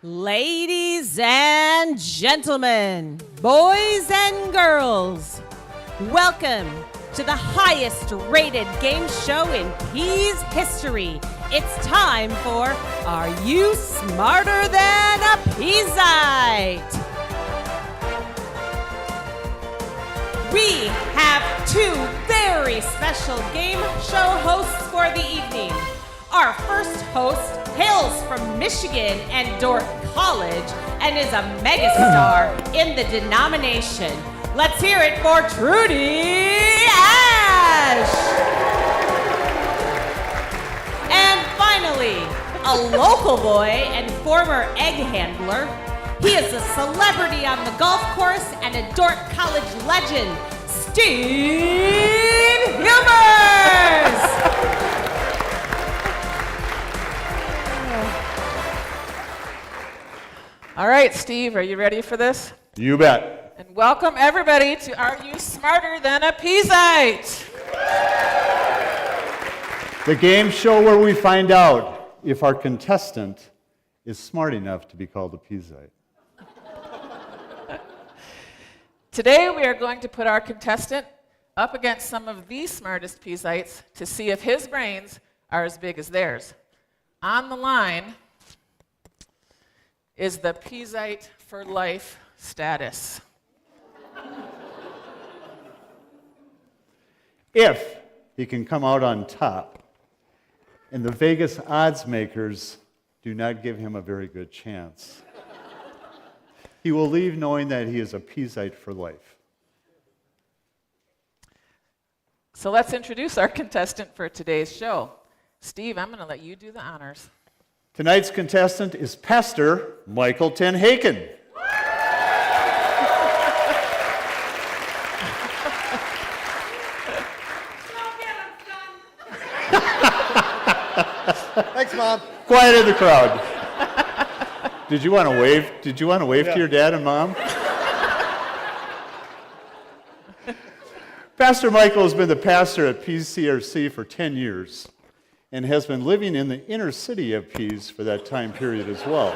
Ladies and gentlemen, boys and girls, welcome to the highest rated game show in Pease history. It's time for Are You Smarter Than a Peaseite? We have two very special game show hosts for the evening. Our first host hails from Michigan and Dordt College and is a megastar in the denomination. Let's hear it for Trudy Ash. And finally, a local boy and former egg handler. He is a celebrity on the golf course and a Dordt College legend, Steve Humers. All right, Steve, are you ready for this? You bet. And welcome everybody to Are You Smarter Than a Peaseite? The game show where we find out if our contestant is smart enough to be called a Peaseite. Today we are going to put our contestant up against some of the smartest Peaseites to see if his brains are as big as theirs. On the line is the Peaseite for life status. If he can come out on top, and the Vegas odds makers do not give him a very good chance, he will leave knowing that he is a Peaseite for life. So let's introduce our contestant for today's show. Steve, I'm going to let you do the honors. Tonight's contestant is Pastor Michael Tenhaken. Thanks, Mom. Quiet in the crowd. Did you want to wave? Did you want to wave to your dad and mom? Pastor Michael has been the pastor at Pease CRC for 10 years and has been living in the inner city of Pease for that time period as well.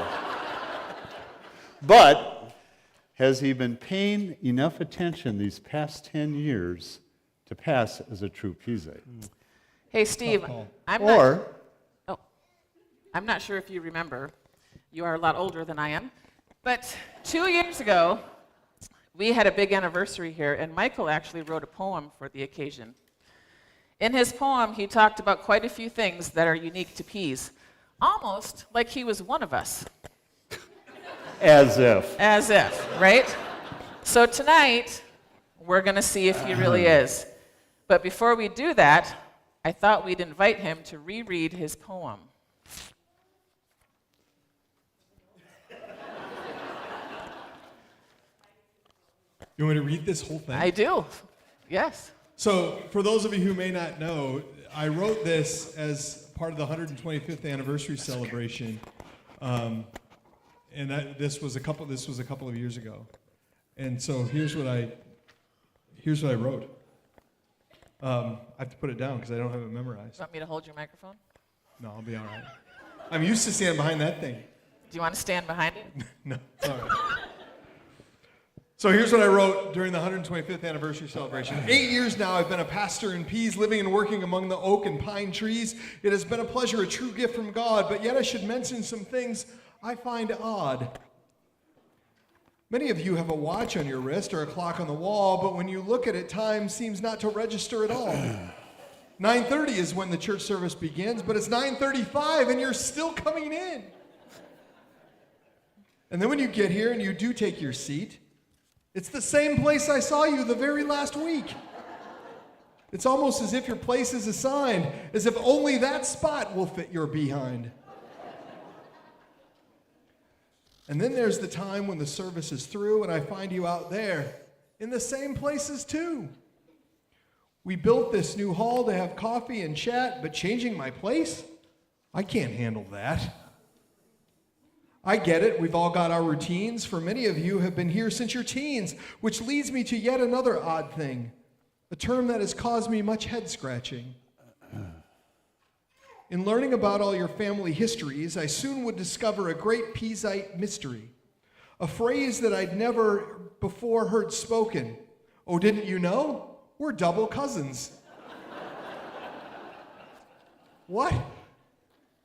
But has he been paying enough attention these past 10 years to pass as a true Peaseite? Hey, Steve, I'm not sure if you remember. You are a lot older than I am. But 2 years ago, we had a big anniversary here, and Michael actually wrote a poem for the occasion. In his poem, he talked about quite a few things that are unique to Pease, almost like he was one of us. As if. As if, right? So tonight, we're going to see if he really is. But before we do that, I thought we'd invite him to reread his poem. You want me to read this whole thing? I do, yes. So, for those of you who may not know, I wrote this as part of the 125th anniversary celebration, and this was a couple of years ago. And so here's what I wrote. I have to put it down because I don't have it memorized. You want me to hold your microphone? No, I'll be all right. I'm used to standing behind that thing. Do you want to stand behind it? No, it's all right. So here's what I wrote during the 125th anniversary celebration. 8 years now I've been a pastor in Pease, living and working among the oak and pine trees. It has been a pleasure, a true gift from God, but yet I should mention some things I find odd. Many of you have a watch on your wrist or a clock on the wall, but when you look at it, time seems not to register at all. 9:30 is when the church service begins, but it's 9:35 and you're still coming in. And then when you get here and you do take your seat, it's the same place I saw you the very last week. It's almost as if your place is assigned, as if only that spot will fit your behind. And then there's the time when the service is through and I find you out there in the same places too. We built this new hall to have coffee and chat, but changing my place? I can't handle that. I get it, we've all got our routines. For many of you have been here since your teens, which leads me to yet another odd thing, a term that has caused me much head scratching. In learning about all your family histories, I soon would discover a great Peaseite mystery, a phrase that I'd never before heard spoken. Oh, didn't you know? We're double cousins. What?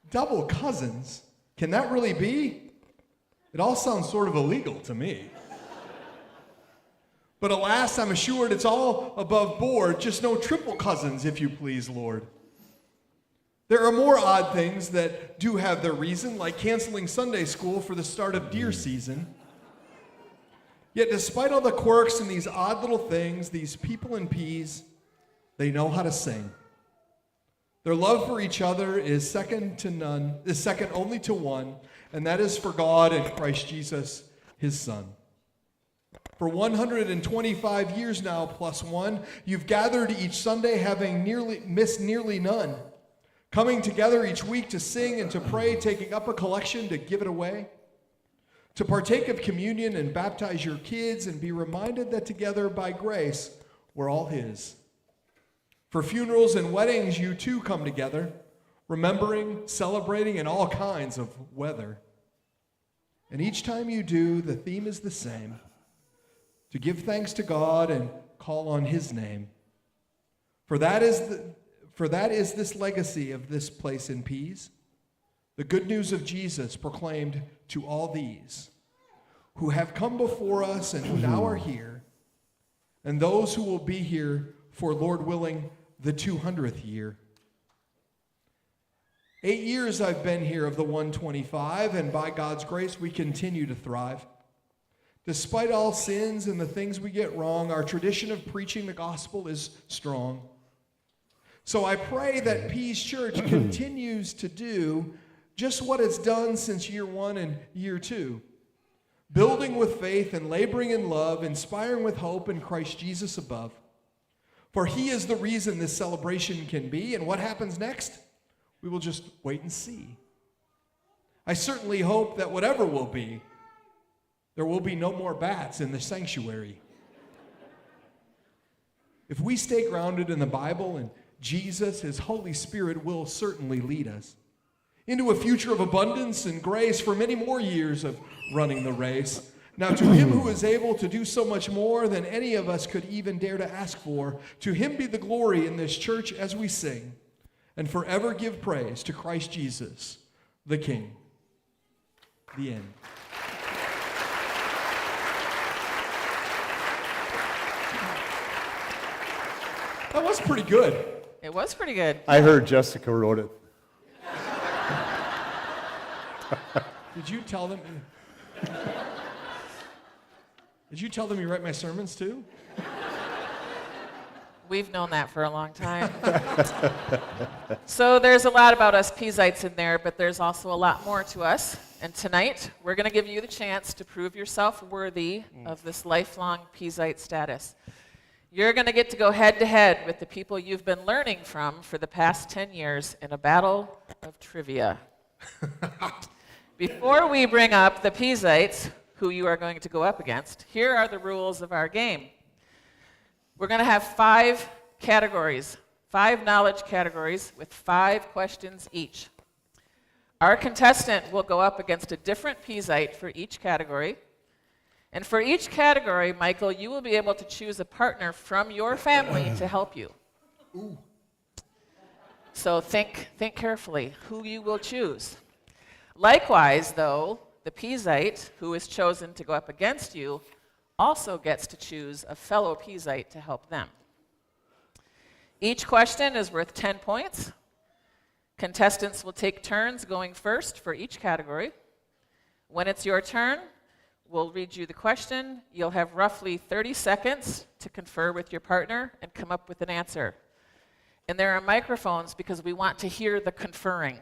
Double cousins? Can that really be? It all sounds sort of illegal to me. But alas, I'm assured it's all above board, just no triple cousins, if you please, Lord. There are more odd things that do have their reason, like canceling Sunday school for the start of deer season. Yet despite all the quirks and these odd little things, these people in Pease, they know how to sing. Their love for each other is second only to one, and that is for God and Christ Jesus, his Son. For 125 years now, plus one, you've gathered each Sunday having missed nearly none, coming together each week to sing and to pray, taking up a collection to give it away, to partake of communion and baptize your kids and be reminded that together by grace, we're all his. For funerals and weddings, you too come together, remembering, celebrating in all kinds of weather. And each time you do, the theme is the same, to give thanks to God and call on his name. For that is this legacy of this place in Pease, the good news of Jesus proclaimed to all these who have come before us and who now are here, and those who will be here for, Lord willing, the 200th year. 8 years I've been here of the 125, and by God's grace, we continue to thrive. Despite all sins and the things we get wrong, our tradition of preaching the gospel is strong. So I pray that Pease Church continues to do just what it's done since year one and year two, building with faith and laboring in love, inspiring with hope in Christ Jesus above. For he is the reason this celebration can be, and what happens next, we will just wait and see. I certainly hope that whatever will be, there will be no more bats in the sanctuary. If we stay grounded in the Bible and Jesus, his Holy Spirit will certainly lead us into a future of abundance and grace for many more years of running the race. Now, to him who is able to do so much more than any of us could even dare to ask for, to him be the glory in this church as we sing, and forever give praise to Christ Jesus, the King. The end. That was pretty good. It was pretty good. I heard Jessica wrote it. Did you tell them? Did you tell them you write my sermons too? We've known that for a long time. So there's a lot about us Peaseites in there, but there's also a lot more to us. And tonight, we're going to give you the chance to prove yourself worthy of this lifelong Peaseite status. You're going to get to go head-to-head with the people you've been learning from for the past 10 years in a battle of trivia. Before we bring up the Peaseites, who you are going to go up against, here are the rules of our game. We're going to have 5 categories, 5 knowledge categories with 5 questions each. Our contestant will go up against a different Peaseite for each category. And for each category, Michael, you will be able to choose a partner from your family to help you. Ooh. So think carefully who you will choose. Likewise, though, the Peaseite who is chosen to go up against you also gets to choose a fellow Peaseite to help them. Each question is worth 10 points. Contestants will take turns going first for each category. When it's your turn, we'll read you the question. You'll have roughly 30 seconds to confer with your partner and come up with an answer. And there are microphones because we want to hear the conferring.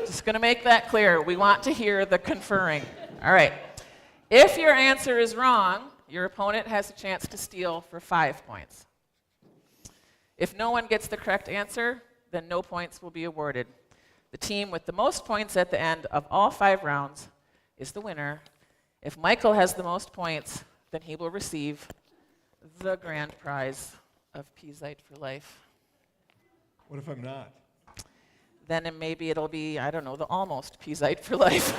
Just going to make that clear. We want to hear the conferring. All right. If your answer is wrong, your opponent has a chance to steal for 5 points. If no one gets the correct answer, then no points will be awarded. The team with the most points at the end of all 5 rounds is the winner. If Michael has the most points, then he will receive the grand prize of Peaseite for life. What if I'm not? Then maybe it'll be, I don't know, the almost Peaseite for life.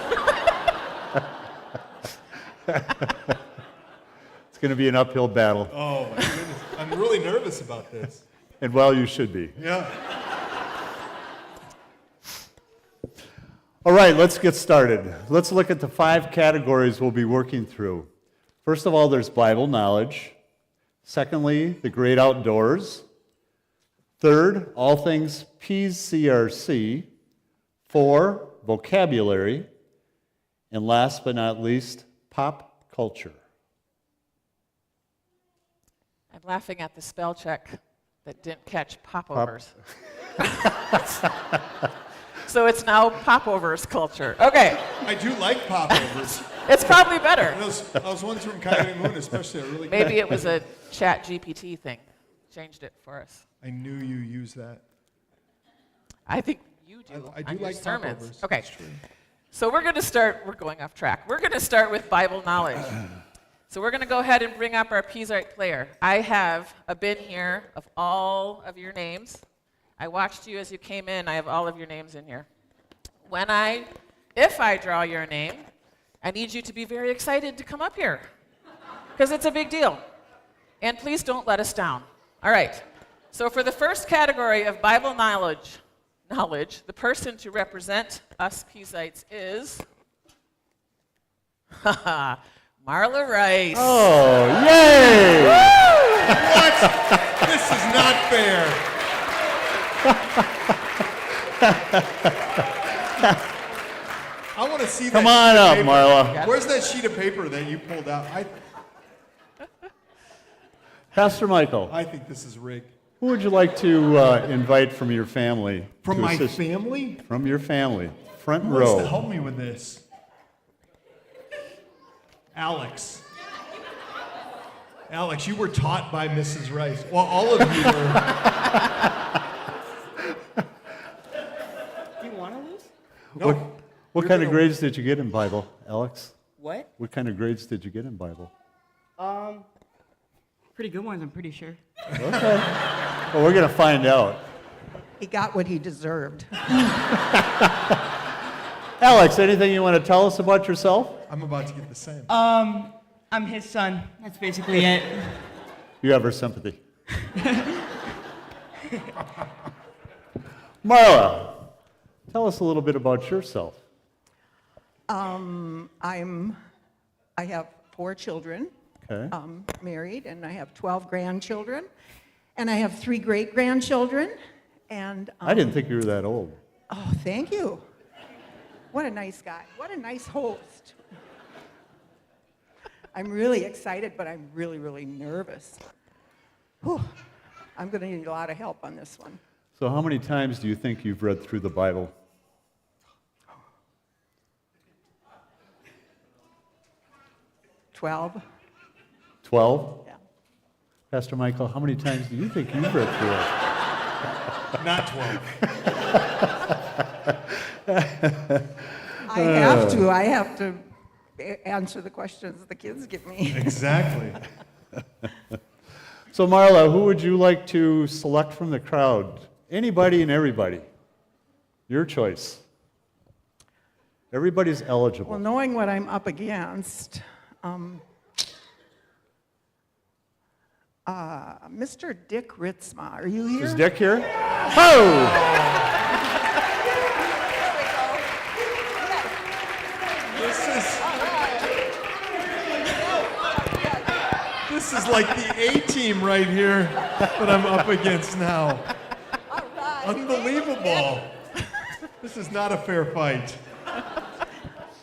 It's going to be an uphill battle. Oh, my goodness. I'm really nervous about this. And well, you should be. Yeah. All right, let's get started. Let's look at the 5 categories we'll be working through. First of all, there's Bible knowledge. Secondly, the great outdoors. Third, all things Pease CRC. 4, vocabulary. And last but not least, pop culture. I'm laughing at the spell check that didn't catch popovers. So it's now popovers culture. Okay. I do like popovers. It's probably better. And those ones from Coyote Moon especially are really Maybe good. it was a chat GPT thing. Changed it for us. I knew you used that. I think you do. I do on your like sermons. popovers. Okay. That's true. So we're going to start, we're going off track. We're going to start with Bible knowledge. So we're going to go ahead and bring up our Peaseite player. I have a bin here of all of your names. I watched you as you came in. I have all of your names in here. If I draw your name, I need you to be very excited to come up here because it's a big deal. And please don't let us down. All right. So for the first category of Bible knowledge, the person to represent us Peaseites is Marla Rice. Oh, yay! What? This is not fair. I want to see that. Come on sheet of up, paper. Marla. Where's that sheet of paper that you pulled out? Pastor Michael, I think this is rigged. who would you like to invite from your family? From to my assist- family? From your family. Front Who wants to row. help me with this? Alex. Alex, you were taught by Mrs. Rice. Well, all of you were. Do you want to lose? No. What kind of grades did you get in Bible, Alex? What? What kind of grades did you get in Bible? Pretty good ones, I'm pretty sure. Okay. Well, we're going to find out. He got what he deserved. Alex, anything you want to tell us about yourself? I'm about to get the same. I'm his son. That's basically it. You have our sympathy. Marla, tell us a little bit about yourself. I have 4 children, Okay. married, and I have 12 grandchildren, and I have 3 great-grandchildren, and I didn't think you were that old. oh, thank you. What a nice guy. What a nice host. I'm really excited, but I'm really, really nervous. Whew. I'm going to need a lot of help on this one. So how many times do you think you've read through the Bible? 12? 12? Yeah. Pastor Michael, how many times do you think you've read through it? Not 12. I have to answer the questions the kids give me. Exactly. So Marla, who would you like to select from the crowd? Anybody and everybody. Your choice. Everybody's eligible. Well, knowing what I'm up against, Mr. Dick Ritzma, are you here? Is Dick here? Oh! This is like the A-team right here that I'm up against now. All right. Unbelievable. This is not a fair fight.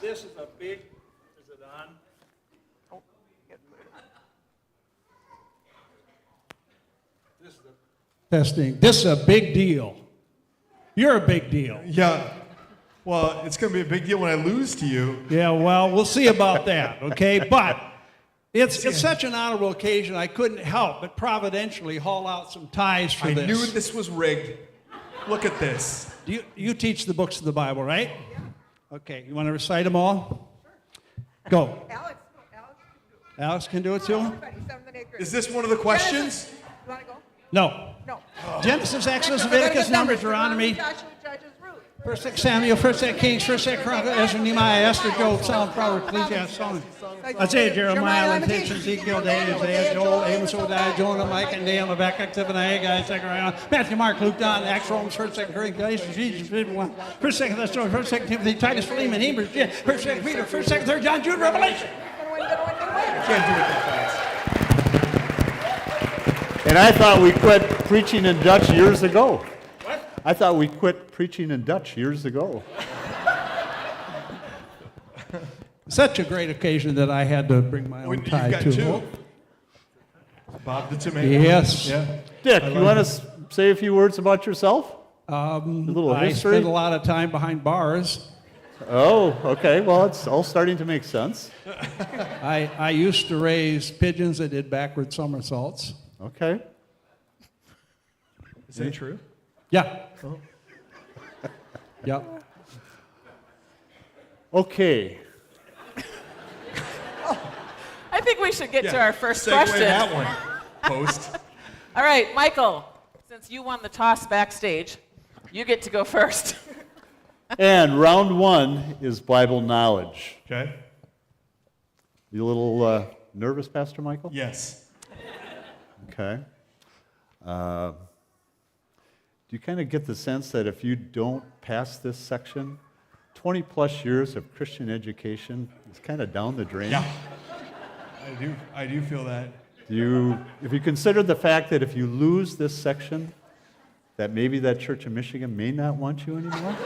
This is a big, is it on? Testing. This is a big deal. You're a big deal. Yeah. Well, it's going to be a big deal when I lose to you. Yeah, well, we'll see about that, okay? But it's such an honorable occasion, I couldn't help but providentially haul out some ties for I this. knew this was rigged. Look at this. You teach the books of the Bible, right? Okay, you want to recite them all? Go. Alex Alex can can do it. do it too? Everybody, 7th and 8th grade. Is this one of the questions? You want to go? No. No. Genesis, Exodus, Leviticus, Numbers, Deuteronomy, First Samuel, First Kings, First Chronicles, Ezra, Nehemiah, Esther, Job, Psalm, Proverbs, Ecclesiastes, Psalm, Isaiah, Jeremiah, Lamentation, Ezekiel, Daniel, Isaiah, Joel, Amos, Obadiah, Jonah, Micah, and Nahum, Habakkuk, Zephaniah, Haggai, Zechariah, Matthew, Mark, Luke, John, Acts, Romans, First, Second Corinthians, Galatians, Ephesians, First, Second Thessalonians, First, Second Timothy, Titus, Philemon, Hebrews, First, Second Peter, First, Second, Third John, Jude, Revelation. Can't do it that fast. And I thought we quit preaching in Dutch years ago. What? I thought we quit preaching in Dutch years ago. Such a great occasion that I had to bring my own You've tie got to. two. Bob the tomato. Yes. Yeah. Dick, you want to say a few words about yourself? A little I history? spent a lot of time behind bars. Oh, okay. Well, it's all starting to make sense. I used to raise pigeons that did backward somersaults. Okay. Is that true? Yeah. Oh. Yeah. Okay. I think we should get to our first Segue question. that one. Post. All right, Michael, since you won the toss backstage, you get to go first. And round one is Bible knowledge. Okay. You a little nervous, Pastor Michael? Yes. Okay. Do you kind of get the sense that if you don't pass this section, 20 plus years of Christian education is kind of down the drain? Yeah. I do feel that. If you consider the fact that if you lose this section, that maybe that church in Michigan may not want you anymore?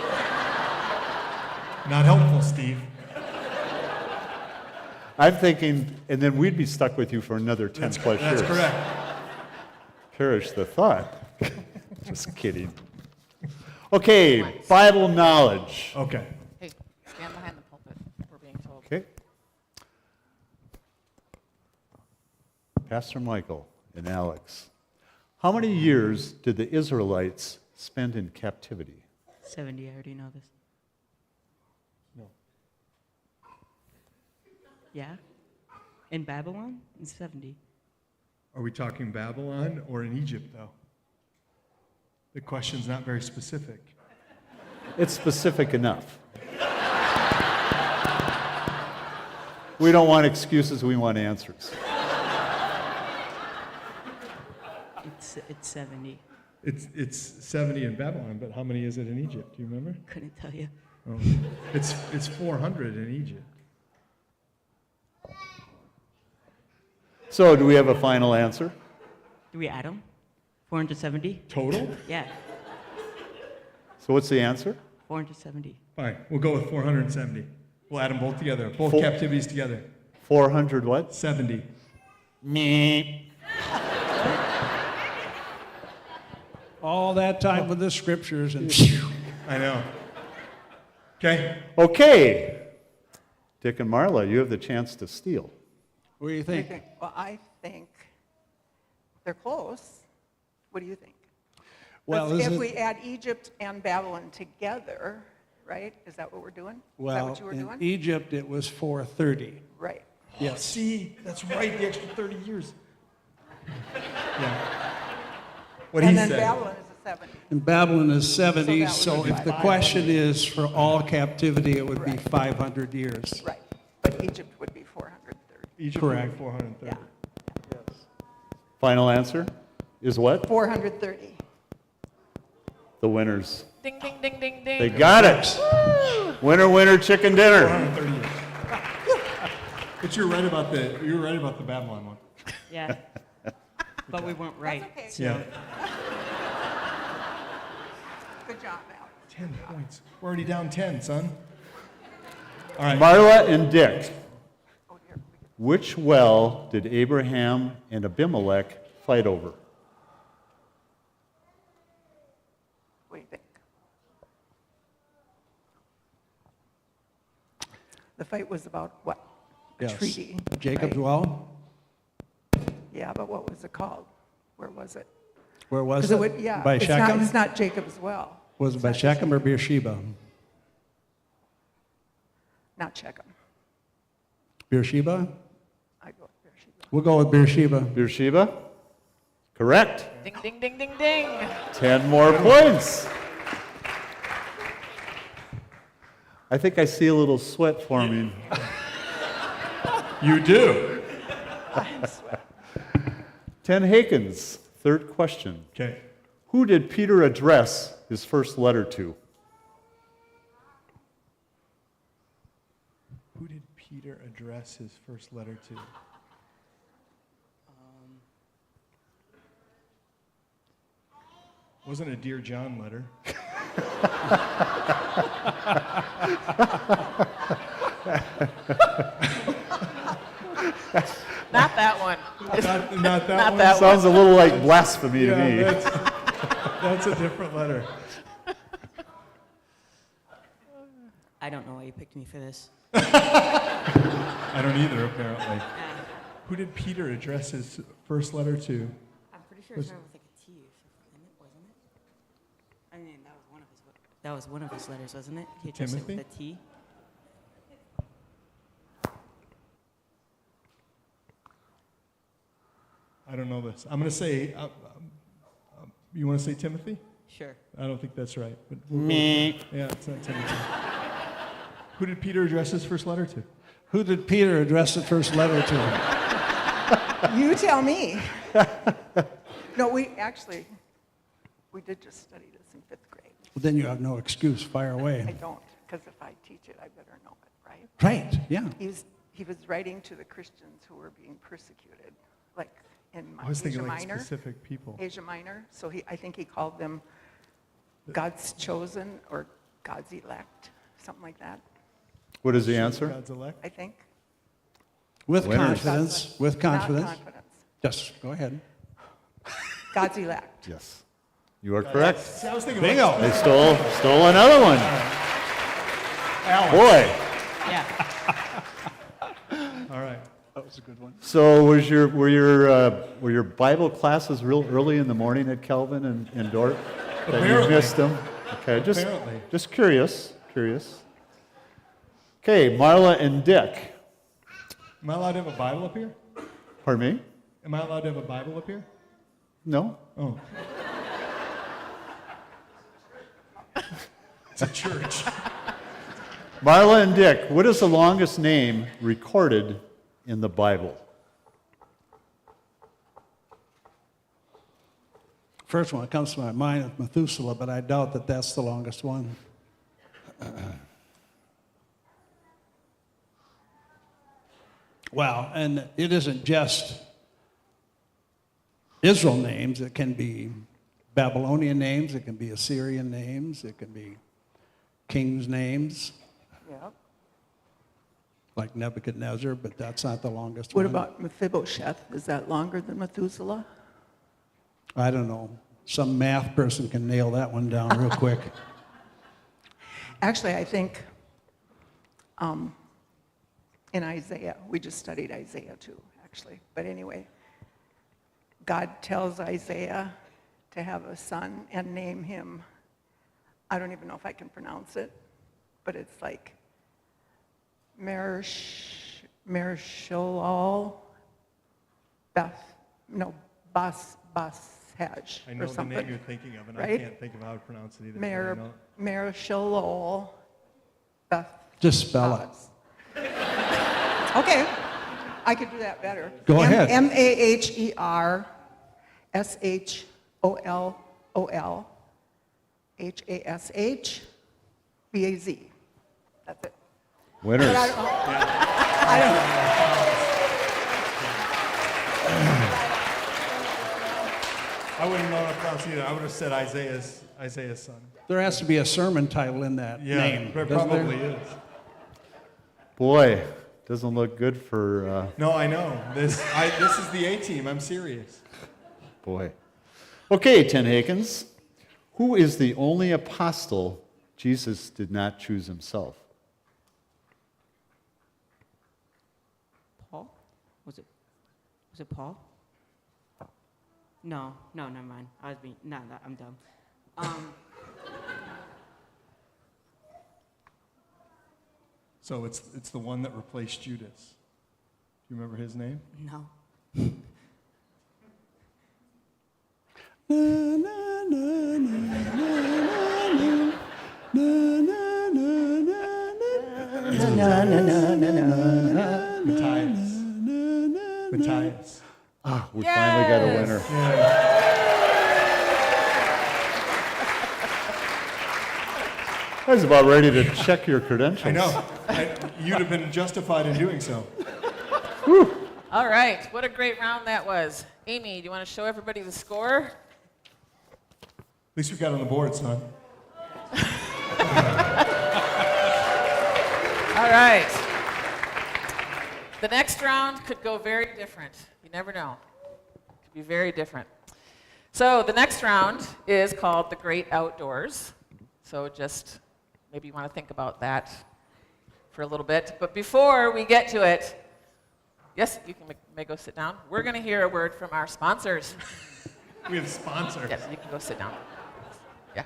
Not helpful, Steve. I'm thinking, and then we'd be stuck with you for another 10 plus years. That's correct. Perish the thought. Just kidding. Okay, Bible knowledge. Okay. Hey, stand behind the pulpit, we're being told. Okay. Pastor Michael and Alex, how many years did the Israelites spend in captivity? 70, I already know this. No. Yeah? In Babylon? In 70. Are we talking Babylon or in Egypt, though? The question's not very specific. It's specific enough. We don't want excuses, we want answers. It's 70. It's 70 in Babylon, but how many is it in Egypt? Do you remember? Couldn't tell you. Oh. It's 400 in Egypt. So, do we have a final answer? Do we add them? 470? Total? Yeah, So, what's the answer? 470. Fine, we'll go with 470. We'll add them both together, both Four- captivities together. 400 what? 70. Me. All that time with the scriptures and I know. Okay. Okay. Dick and Marla, you have the chance to steal. what do you think? Well, I think they're close. What do you think? Well, If is it- we add Egypt and Babylon together, right? Is that what we're doing? Is that Well, what you were in doing? Egypt it was 430. Right. Yes. See, that's right, the extra 30 years. Yeah. What And he then said. Babylon is a 70. And Babylon is 70, that so would be if the 500. question is for all captivity, it would be Right. 500 years. Right. But Egypt would be 430. Egypt Correct. would be 430. Yeah. Final answer is what? 430. The winners. Ding, ding, ding, ding, ding. They got it. Winner, winner, chicken dinner. 430 years. But you're right about the Babylon one. Yeah. But we weren't right. okay. So. Yeah. Good job, Al. 10 points. We're already down 10, son. All right. Marla and Dick, Oh, dear. which well did Abraham and Abimelech fight over? What do you think? The fight was about what? A Yes. treaty. Jacob's right? well? Yeah, but what was it called? Where was it? Where was 'Cause it? would, yeah, By it's Shechem? Not, it's not Jacob's well. Was it It's by not Shechem or Beersheba? Not Shechem. Beersheba? I go with Beersheba. We'll go with Beersheba. Beersheba? Correct. Ding, ding, ding, ding, ding. 10 more points. I think I see a little sweat forming. You do. 10 Hakens, third question. Okay. Who did Peter address his first letter to? Who did Peter address his first letter to? Wasn't a Dear John letter. Not that one. Not that Not one. that Sounds a little like blasphemy to me. That's a different letter. I don't know why you picked me for this. I don't either, apparently. Who did Peter address his first letter to? I'm pretty sure it started with like a T or something, wasn't it? I mean, that was one of his letters, wasn't it? He addressed Timothy? it with a T. I don't know this. I'm going to say, you want to say Timothy? Sure. I don't think that's right. But Me. yeah, it's not Timothy. Who did Peter address his first letter to? Who did Peter address the first letter to? You tell me. No, we did just study this in 5th grade. Well, then you have no excuse. Fire I away. don't, because if I teach it, I better know it, right? Right, yeah. He was writing to the Christians who were being persecuted, like in I was Asia thinking like Minor. specific people. Asia Minor. So I think he called them God's chosen or God's elect, something like that, What is the answer? God's elect. I think. With Winners. confidence. With Not confidence. confidence. Just go ahead. God's elect. Yes. You are correct. See, I was thinking Bingo. They stole another one. Boy. Yeah. All right. That was a good one. So were your Bible classes real early in the morning at Calvin and Dort? That you Apparently. missed them? Okay, Apparently. just curious. Okay, Marla and Dick. Am I allowed to have a Bible up here? Pardon me? Am I allowed to have a Bible up here? No? Oh. It's a church. Marla and Dick, what is the longest name recorded in the Bible? First one that comes to my mind is Methuselah, but I doubt that that's the longest one. Well, and it isn't just Israel names. It can be Babylonian names. It can be Assyrian names. It can be kings' names, Yep. like Nebuchadnezzar, but that's not the longest What one. about Mephibosheth? Is that longer than Methuselah? I don't know. Some math person can nail that one down real quick. Actually, I think in Isaiah, we just studied Isaiah too, actually. But anyway, God tells Isaiah to have a son and name him, I don't even know if I can pronounce it, but it's like Mahershalal Bashaj I or know the something. name you're thinking of, and I right? can't think of how to pronounce it either. but I know it. Mahershalal Beth. Just spell it. Okay, I could do that better. Go ahead. MahershallolHashbaz. That's it. Winners. But I don't, I wouldn't know how to pronounce it either. I would have said Isaiah's son. There has to be a sermon title in that Yeah, name. there doesn't there? probably is. Boy, doesn't look good for, No, I know. This is the A team. I'm serious. boy. Okay, Ten Hakens. Who is the only apostle Jesus did not choose himself? Paul? Was it Paul? No, never mind. I was being, no, I'm dumb. So it's the one that replaced Judas. Do you remember his name? No. Matthias. Ah, we finally got a winner. I was about ready to check your credentials. I know. You'd have been justified in doing so. All right, what a great round that was. Amy, do you want to show everybody the score? At least we got on the board, son. All right. The next round could go very different. You never know. It could be very different. So the next round is called The Great Outdoors. So just maybe you want to think about that for a little bit. But before we get to it, yes, you may go sit down. We're going to hear a word from our sponsors. We have sponsors. Yes, you can go sit down. Yeah.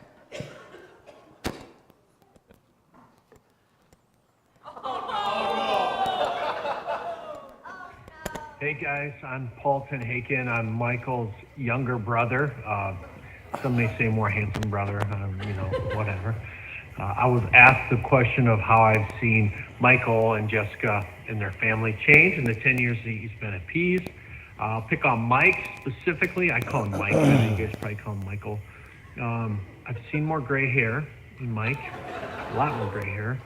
Hey guys, I'm Paulton Haken. I'm Michael's younger brother. Some may say more handsome brother, whatever. I was asked the question of how I've seen Michael and Jessica and their family change in the 10 years that he's been at Pease. I'll pick on Mike specifically. I call him Mike, I know you guys probably call him Michael. I've seen more gray hair in Mike, a lot more gray hair.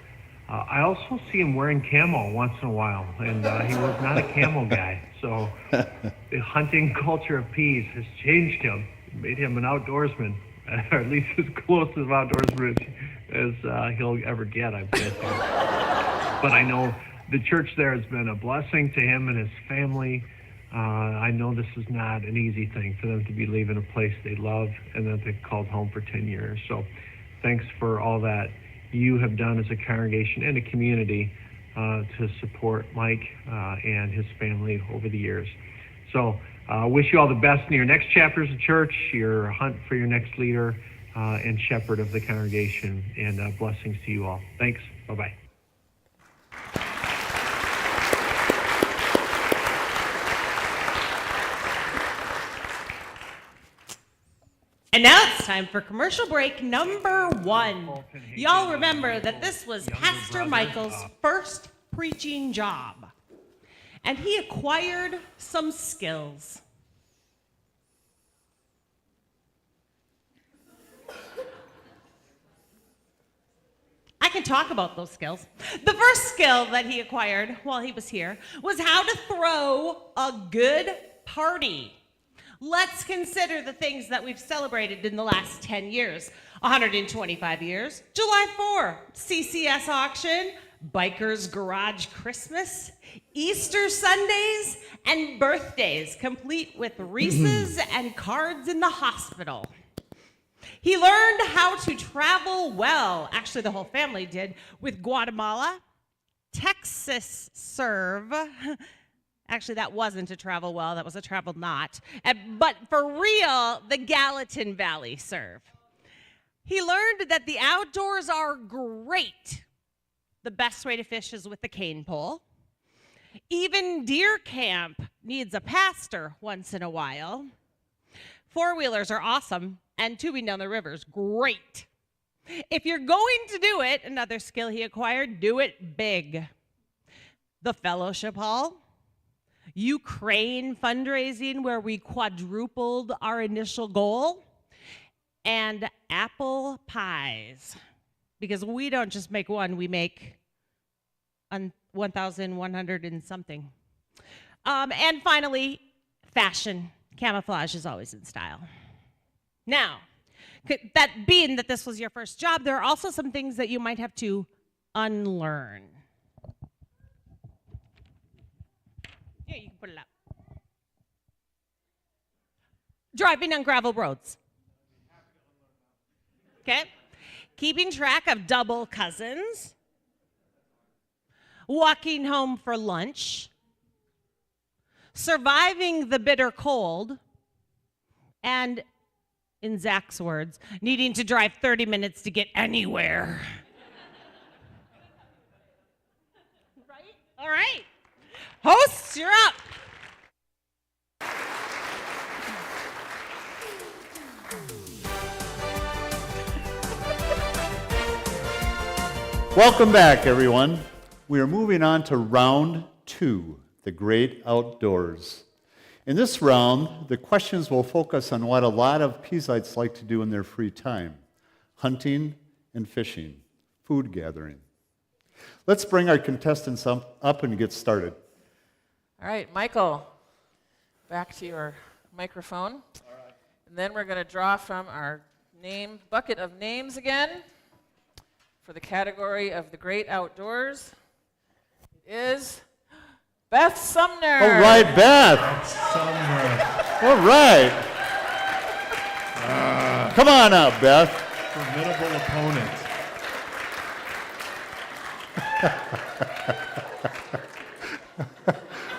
I also see him wearing camo once in a while, and he was not a camo guy. So the hunting culture of Pease has changed him, made him an outdoorsman, or at least as close to an outdoorsman as he'll ever get, I bet. But I know the church there has been a blessing to him and his family. I know this is not an easy thing for them to be leaving a place they love and that they've called home for 10 years. So thanks for all that you have done as a congregation and a community to support Mike and his family over the years. So wish you all the best in your next chapters of church, your hunt for your next leader and shepherd of the congregation, and blessings to you all. Thanks. Bye-bye. And now it's time for commercial break number 1. Y'all remember that this was Pastor Michael's first preaching job. And he acquired some skills. I can talk about those skills. The first skill that he acquired while he was here was how to throw a good party. Let's consider the things that we've celebrated in the last 10 years. 125 years, July 4, CCS auction, Biker's Garage Christmas, Easter Sundays, and birthdays, complete with wreaths and cards in the hospital. He learned how to travel well. Actually, the whole family did, with Guatemala, Texas serve. Actually, that wasn't a travel well, that was a travel not. But for real, the Gallatin Valley serve. He learned that the outdoors are great. The best way to fish is with the cane pole. Even deer camp needs a pastor once in a while. Four-wheelers are awesome, and tubing down the river is great. If you're going to do it, another skill he acquired, do it big. The fellowship hall. Ukraine fundraising, where we quadrupled our initial goal, and apple pies, because we don't just make one, we make 1,100 and something. And finally, fashion. Camouflage is always in style. Now, that being that this was your first job, there are also some things that you might have to unlearn. Yeah, you can put it up. Driving on gravel roads. Okay. Keeping track of double cousins. Walking home for lunch. Surviving the bitter cold. And, in Zach's words, needing to drive 30 minutes to get anywhere. Right? All right. Hosts, you're up. Welcome back, everyone. We are moving on to round 2, the great outdoors. In this round, the questions will focus on what a lot of Peaseites like to do in their free time: hunting and fishing, food gathering. Let's bring our contestants up and get started. All right, Michael, back to your microphone. All right. And then we're going to draw from our bucket of names again. For the category of the great outdoors, it is Beth Sumner. All right, Beth. Sumner. All right. Come on up, Beth. Formidable opponent.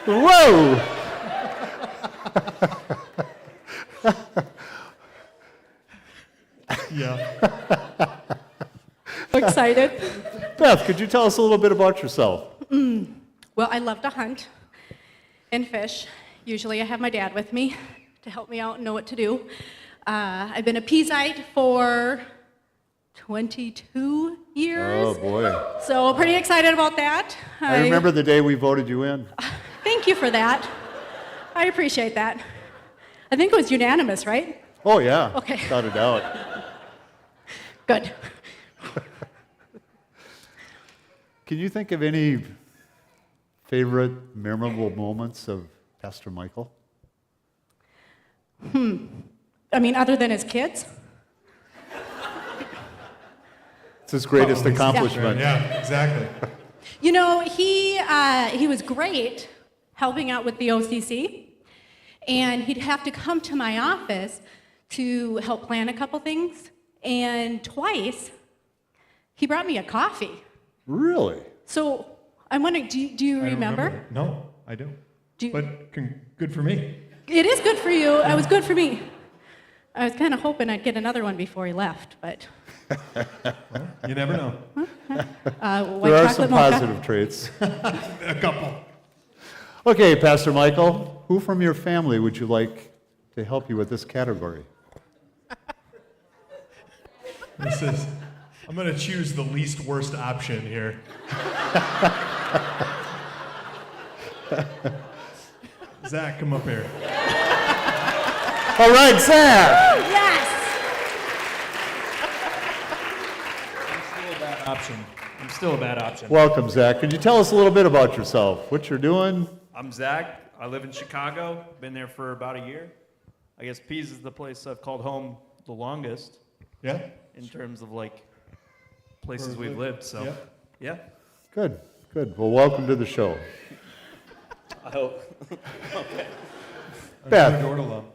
Whoa! Yeah. Excited. Beth, could you tell us a little bit about yourself? Well, I love to hunt and fish. Usually I have my dad with me to help me out and know what to do. I've been a Peaseite for 22 years. Oh, boy. So pretty excited about that. I remember the day we voted you in. Thank you for that. I appreciate that. I think it was unanimous, right? Oh, yeah. Okay. Without a doubt. Good. Can you think of any favorite, memorable moments of Pastor Michael? I mean, other than his kids? It's his greatest accomplishment. Yeah, exactly. You know, he was great helping out with the OCC, and he'd have to come to my office to help plan a couple things, and twice he brought me a coffee. Really? So I'm wondering, do you remember? No, I don't. Do you- But good for me. It is good for you. It was good for me. I was kind of hoping I'd get another one before he left, but. You never know. White There are chocolate some mocha. positive traits. A couple. Okay, Pastor Michael, who from your family would you like to help you with this category? I'm going to choose the least worst option here. Zach, come up here. All right, Zach. Yes! I'm still a bad option. Welcome, Zach. Could you tell us a little bit about yourself? What you're doing? I'm Zach. I live in Chicago. Been there for about a year. I guess Pease is the place I've called home the longest. Yeah? In terms of like places we've lived. So, yeah. Good, good. Well, welcome to the show. I hope. Okay. Beth,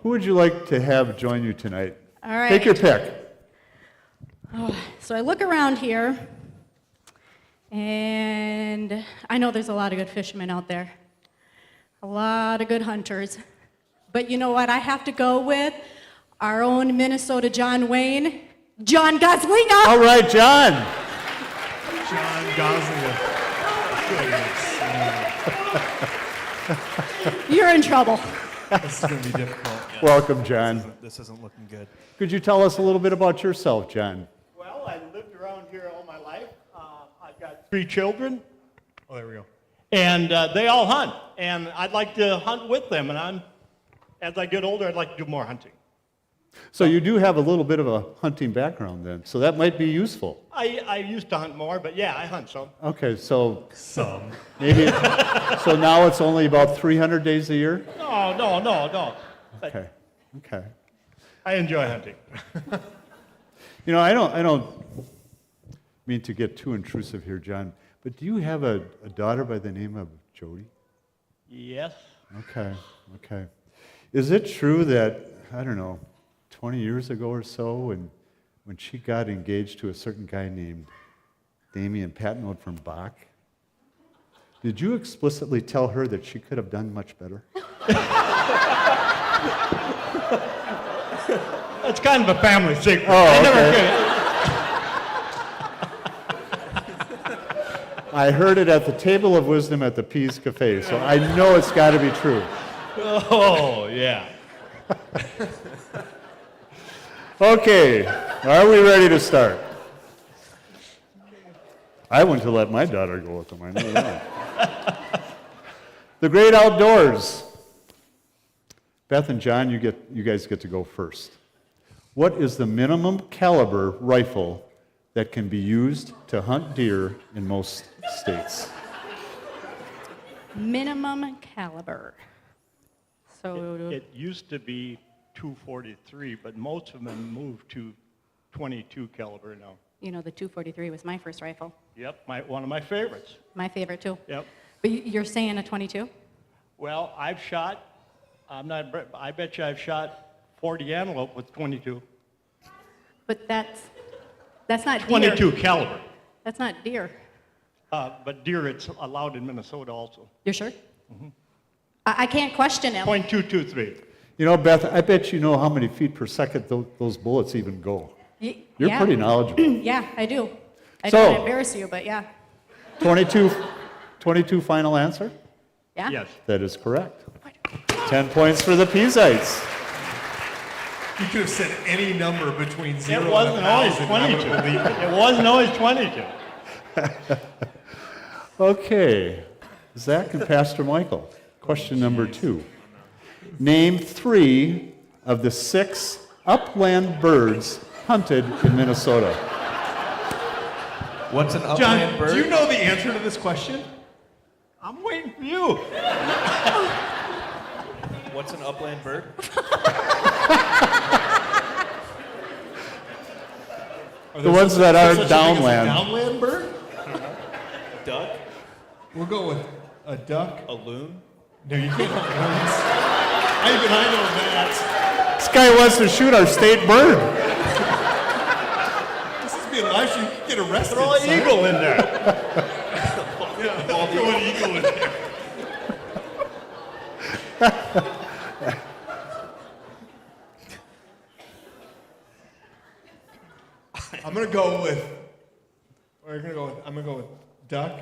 who would you like to have join you tonight? All right. Take your pick. So I look around here, and I know there's a lot of good fishermen out there, a lot of good hunters. But you know what? I have to go with our own Minnesota John Wayne, John Goslinga. All right, John. John Gosling. You're in trouble. This is going to be difficult. Welcome, John. This isn't looking good. Could you tell us a little bit about yourself, John? Well, I lived around here all my life. I've got 3 children, Oh, there we go. and they all hunt. And I'd like to hunt with them. And as I get older, I'd like to do more hunting. So you do have a little bit of a hunting background then, so that might be useful. I used to hunt more, but yeah, I hunt some. Okay, so Some. maybe, so now it's only about 300 days a year? No. But Okay, okay. I enjoy hunting. You know, I don't mean to get too intrusive here, John, but do you have a daughter by the name of Jody? Yes. Okay, okay. Is it true that, I don't know, 20 years ago or so, when she got engaged to a certain guy named Damian Patton from Bach, did you explicitly tell her that she could have done much better? That's kind of a family secret. Oh, I never okay. I heard it at the table of wisdom at the Pease Cafe, so I know it's got to be true. Oh, yeah. Okay, are we ready to start? I went to let my daughter go with them, I know that. The great outdoors. Beth and John, you guys get to go first. What is the minimum caliber rifle that can be used to hunt deer in most states? Minimum caliber. So It used to be 243, but most of them moved to 22 caliber now. you know, the 243 was my first rifle. Yep, one of my favorites. My favorite too. Yep. But you're saying a 22? Well, I bet you I've shot 40 antelope with 22. But that's not deer. 22 caliber. That's not deer. But deer, it's allowed in Minnesota also. You're sure? Mm-hmm. I can't question him. .223. You know, Beth, I bet you know how many feet per second those bullets even go. You're Yeah. pretty knowledgeable. Yeah, I do. I So- don't want to embarrass you, but yeah. 22 final answer? Yeah? Yes. That is correct. 10 points for the Peaseites. You could have said any number between 0 It and wasn't always 1,000. I would 22. believe it. It wasn't always 22. Okay, Zach and Pastor Michael. Question number 2. Name 3 of the 6 upland birds hunted in Minnesota. What's an upland John, bird? do you know the answer to this question? I'm waiting for you. What's an upland bird? The ones that Is aren't there such a thing as a downland. downland bird? Duck? We'll go with a duck. A loon? No, you can't have loons. Even I know that. This guy wants to shoot our state bird. This is being live stream. You can get arrested. Throw an son. eagle in there. Yeah, throw an eagle in there. I'm gonna go with duck,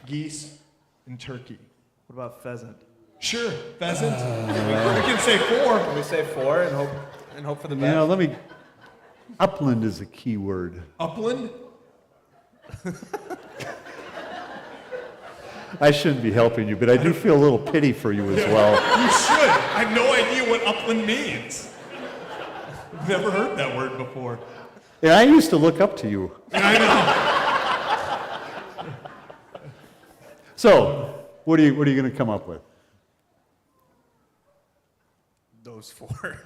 geese, and turkey. What about pheasant? Sure, pheasant. We can say 4. Can we say 4 and hope for the You best? know, upland is a key word. Upland? I shouldn't be helping you, but I do feel a little pity for you as well. You should. I have no idea what upland means. I've never heard that word before. And I used to look up to you. I know. So, what are you going to come up with? Those 4.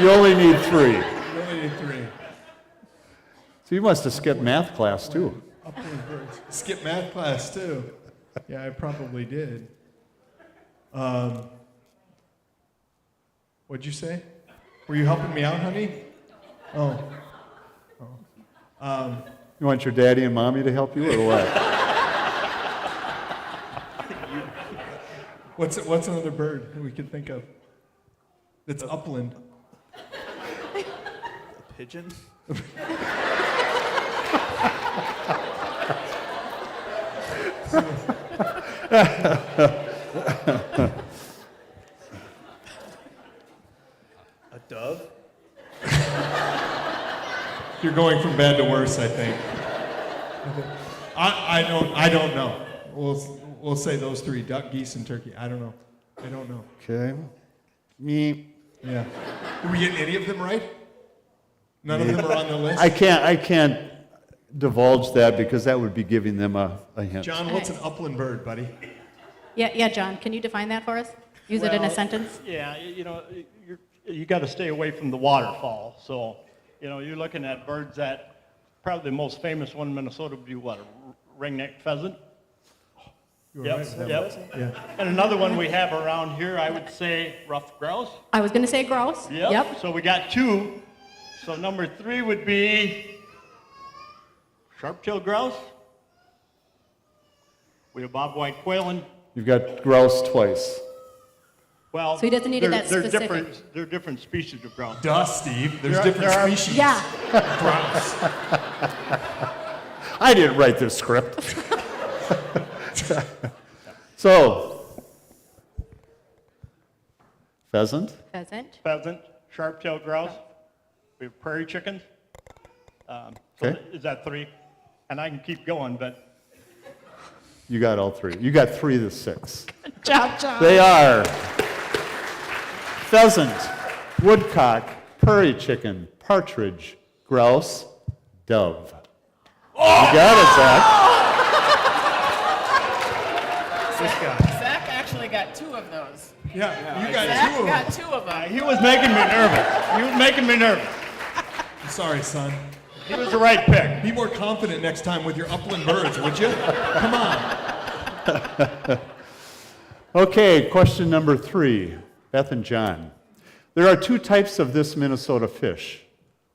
You only need 3. You only need 3. So you must have skipped math class too. Upland birds. Skip math class too. Yeah, I probably did. What'd you say? Were you helping me out, honey? Oh. You want your daddy and mommy to help you, or what? What's another bird that we could think of? That's upland. A pigeon? A dove? You're going from bad to worse, I think. I don't know. We'll say those 3: duck, geese, and turkey. I don't know. Okay. Me. Yeah. Did we get any of them right? None of them are on the list. I can't divulge that because that would be giving them a hint. John, what's an upland bird, buddy? Yeah, John, can you define that for us? Use it in a Well, sentence? Yeah, you got to stay away from the waterfall. So, you're looking at birds that probably the most famous one in Minnesota would be what, a ringneck pheasant? You were Yep, right with that yep. one. Yeah. And another one we have around here, I would say ruffed grouse. I was going to say grouse. Yep. So we got 2. So number 3 would be sharp-tailed grouse. We have bobwhite quail and You've got grouse twice. well. So he doesn't need it that specific. They're different species of grouse. Duh, Steve. There's There different are- species. Yeah. Grouse. I didn't write this script. So, pheasant, Pheasant. Pheasant, sharp-tailed grouse. We have prairie chickens. So Okay. is that 3? And I can keep going, but You got all 3. You got 3 of the 6. Job, job. They are pheasant, woodcock, prairie chicken, partridge, grouse, dove. You got it, Zach. Zach actually got 2 of those. Yeah, you got Zach 2 of them. got 2 of them. he was making me nervous. He was making me nervous. I'm sorry, son. He was the right pick. Be more confident next time with your upland birds, would you? Come on. Okay, question number 3. Beth and John. There are 2 types of this Minnesota fish,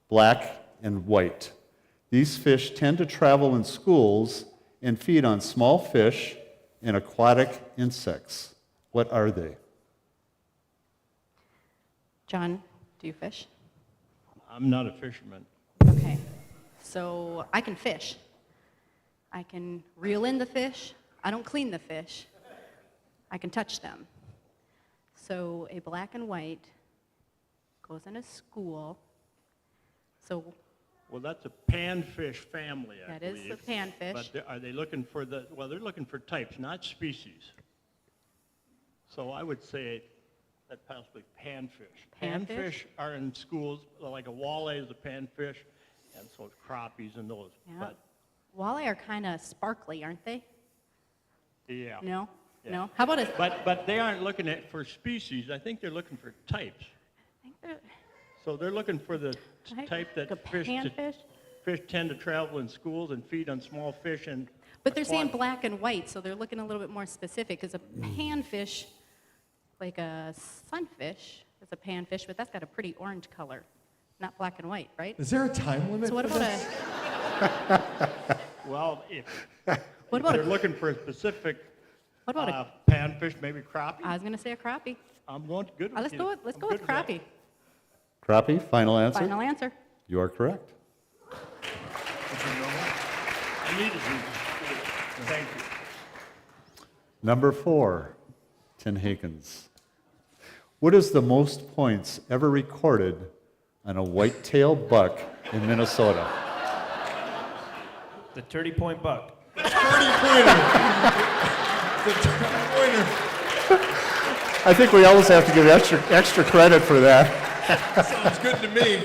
black and white. These fish tend to travel in schools and feed on small fish and aquatic insects. What are they? John, do you fish? I'm not a fisherman. Okay. So I can fish. I can reel in the fish. I don't clean the fish. I can touch them. So a black and white goes in a school. So Well, that's a panfish family, I that is believe. the panfish. But are they looking for they're looking for types, not species. So I would say that possibly panfish. Panfish? Panfish are in schools, like a walleye is a panfish, and so it's crappies and those. Yeah. Walleye are kind of sparkly, aren't they? Yeah. No? Yeah. No? How about a... But they aren't looking at for species. I think they're looking for types. I think they're So they're looking for the type that like a panfish? fish tend to travel in schools and feed on small fish and. But they're saying aquatic. black and white, so they're looking a little bit more specific. Because a panfish, like a sunfish, is a panfish, but that's got a pretty orange color, not black and white, right? Is there a time limit So what for about this? Well, if What about they're a- looking for a specific What about a... panfish, maybe crappie. I was going to say a crappie. I'm going good with Let's you. go with, let's I'm go with good that. crappie. Crappie, final answer? Final answer. You are correct. I needed you. Thank you. Number 4, Tin Hakens. What is the most points ever recorded on a white-tailed buck in Minnesota? The 30-point buck. 30-pointer. The 30-pointer. I think we always have to give extra credit for that. Sounds good to me.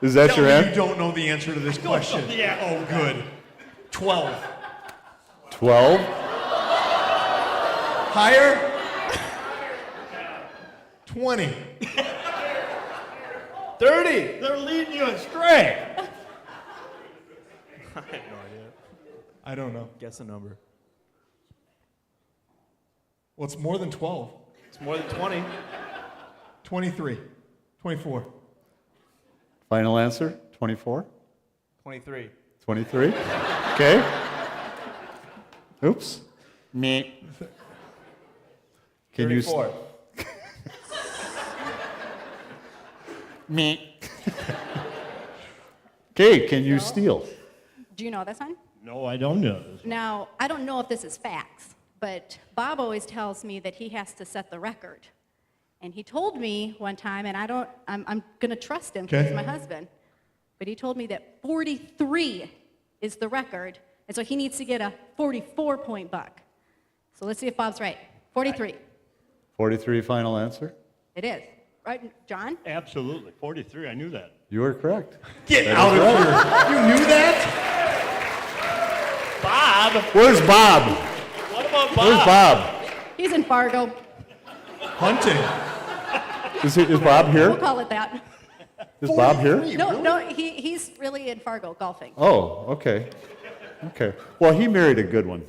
Is that Tell your me answer? you don't know the answer to this question. Yeah. Oh, good. 12. 12? Higher? 20. 30! They're leading you astray. I have no idea. I don't know. Guess a number. Well, it's more than 12. It's more than 20. 23. 24. Final answer? 24? 23. 23? Okay. Oops. Me. Can you... 34. Me. Okay, can you steal? Do you know this one? No, I don't know. Now, I don't know if this is facts, but Bob always tells me that he has to set the record. And he told me one time, and I'm going to trust him because he's my husband, but he told me that 43 is the record, and so he needs to get a 44-point buck. So let's see if Bob's right. 43. 43 final answer? It is. Right, John? Absolutely. 43, I knew that. You are correct. Get That out is of right. here. You knew that? Bob! Where's Bob? What about Bob? Where's Bob? He's in Fargo. Hunting. Is Bob We'll here? call it that. Is Bob here? No, he's really in Fargo golfing. Oh, okay. Okay. Well, he married a good one.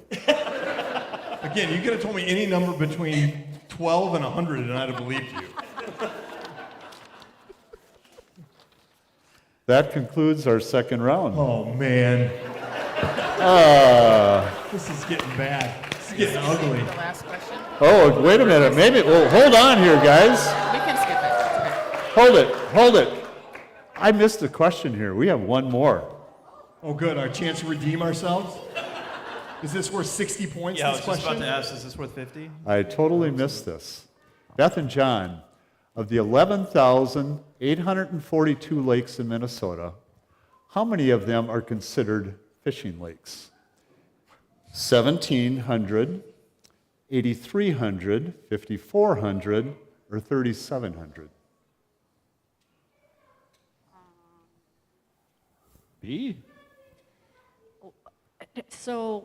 Again, you could have told me any number between 12 and 100 and I'd have believed you. That concludes our second round. Oh, man. This is getting bad. This is getting ugly. The last question. Oh, wait a minute. Maybe. Well, hold on here, guys. We can skip it. It's okay. Hold it. Hold it. I missed a question here. We have one more. Oh, good. Our chance to redeem ourselves? Is this worth 60 points, Yeah, I this was just question? about to ask, is this worth 50? I totally missed this. Beth and John, of the 11,842 lakes in Minnesota, how many of them are considered fishing lakes? 1,700, 8,300, 5,400, or 3,700? B? So,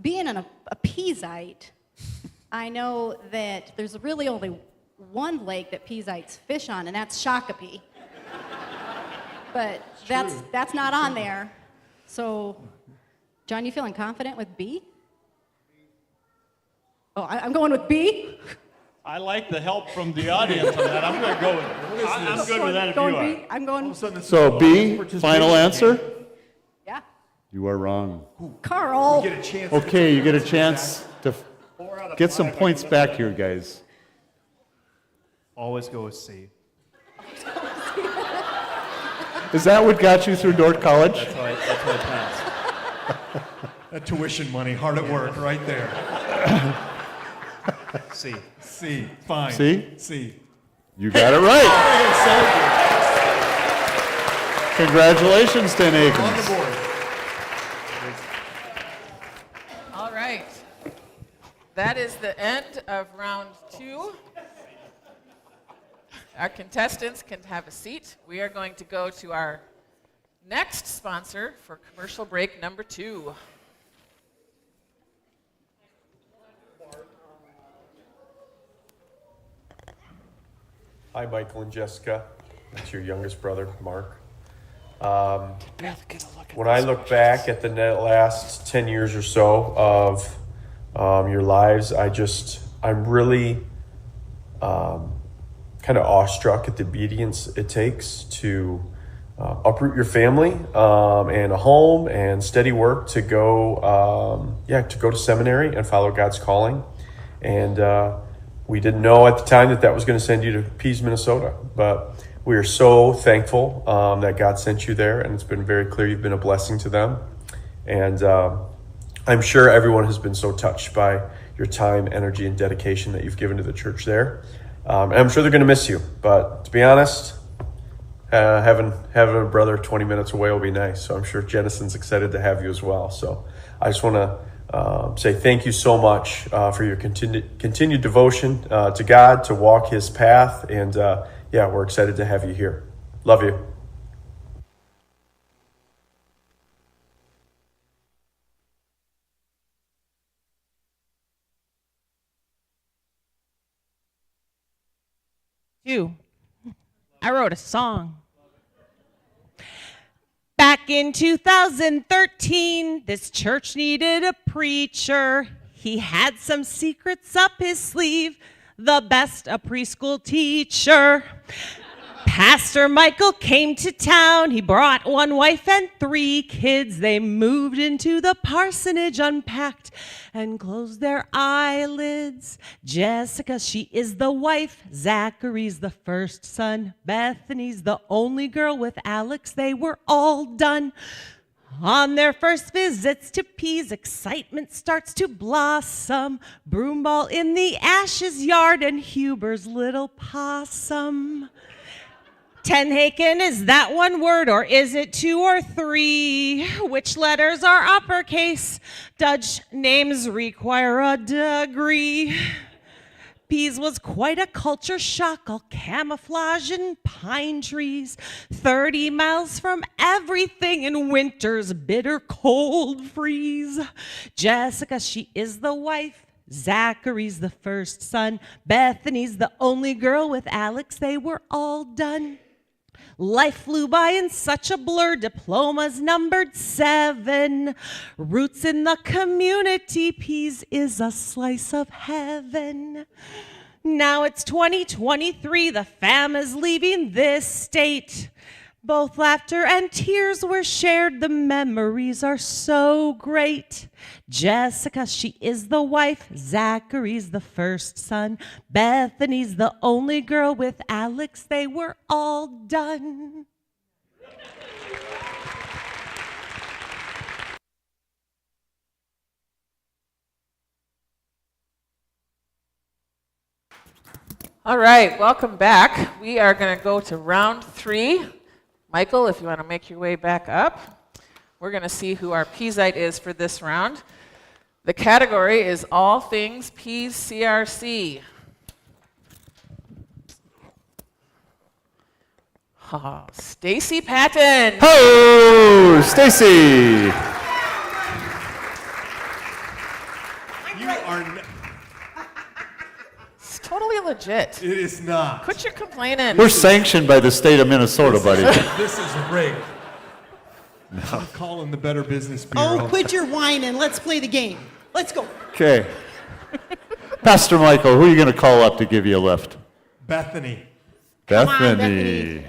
being a Peaseite, I know that there's really only one lake that Peaseites fish on, and that's Shakopee. But that's not on there. So, John, you feeling confident with B? Oh, I'm going with B? I like the help from the audience on that. I'm going to go with it. I'm good with that if you are. B? I'm going. So B, final answer? Yeah. You are wrong. Carl. Okay, you get a chance to get some points back here, guys. Always go with C. Is that what got you through Dordt College? That's why I passed. That tuition money, hard at work, right there. C. C, fine. C? C. You got it right. Congratulations, 10 On the Akins. board. All right. That is the end of round 2. Our contestants can have a seat. We are going to go to our next sponsor for commercial break number 2. Hi, Michael and Jessica. That's your youngest brother, Mark. When I look back at the last 10 years or so of your lives, I'm really kind of awestruck at the obedience it takes to uproot your family and a home and steady work to go to seminary and follow God's calling. And we didn't know at the time that was going to send you to Pease, Minnesota, but we are so thankful that God sent you there, and it's been very clear you've been a blessing to them. And I'm sure everyone has been so touched by your time, energy, and dedication that you've given to the church there. And I'm sure they're going to miss you, but to be honest, having a brother 20 minutes away will be nice. So I'm sure Jennison's excited to have you as well. So I just want to say thank you so much for your continued devotion to God, to walk His path, and we're excited to have you here. Love you. I wrote a song. Back in 2013, this church needed a preacher. He had some secrets up his sleeve, the best a preschool teacher. Pastor Michael came to town. He brought one wife and 3 kids. They moved into the parsonage, unpacked, and closed their eyelids. Jessica, she is the wife. Zachary's the first son. Bethany's the only girl. With Alex, they were all done. On their first visits to Pease, excitement starts to blossom. Broomball in the Ashes yard and Huber's little possum. Tenhaken, is that one word or is it 2 or 3? Which letters are uppercase? Dutch names require a degree. Pease was quite a culture shock, all camouflage in pine trees. 30 miles from everything in winter's bitter cold freeze. Jessica, she is the wife. Zachary's the first son. Bethany's the only girl. With Alex, they were all done. Life flew by in such a blur, diplomas numbered 7. Roots in the community, Pease is a slice of heaven. Now it's 2023, the fam is leaving this state. Both laughter and tears were shared, the memories are so great. Jessica, she is the wife. Zachary's the first son. Bethany's the only girl. With Alex, they were all done. All right, welcome back. We are going to go to round 3. Michael, if you want to make your way back up, we're going to see who our Peasite is for this round. The category is all things Pease CRC. Oh, Stacy Patton. Ho, Stacy. You are. It's totally legit. It is not. Quit your complaining. We're sanctioned by the state of Minnesota, buddy. This is rigged. I'm calling the Better Business Bureau. Oh, quit your whining. Let's play the game. Let's go. Okay. Pastor Michael, who are you going to call up to give you a lift? Bethany. Bethany.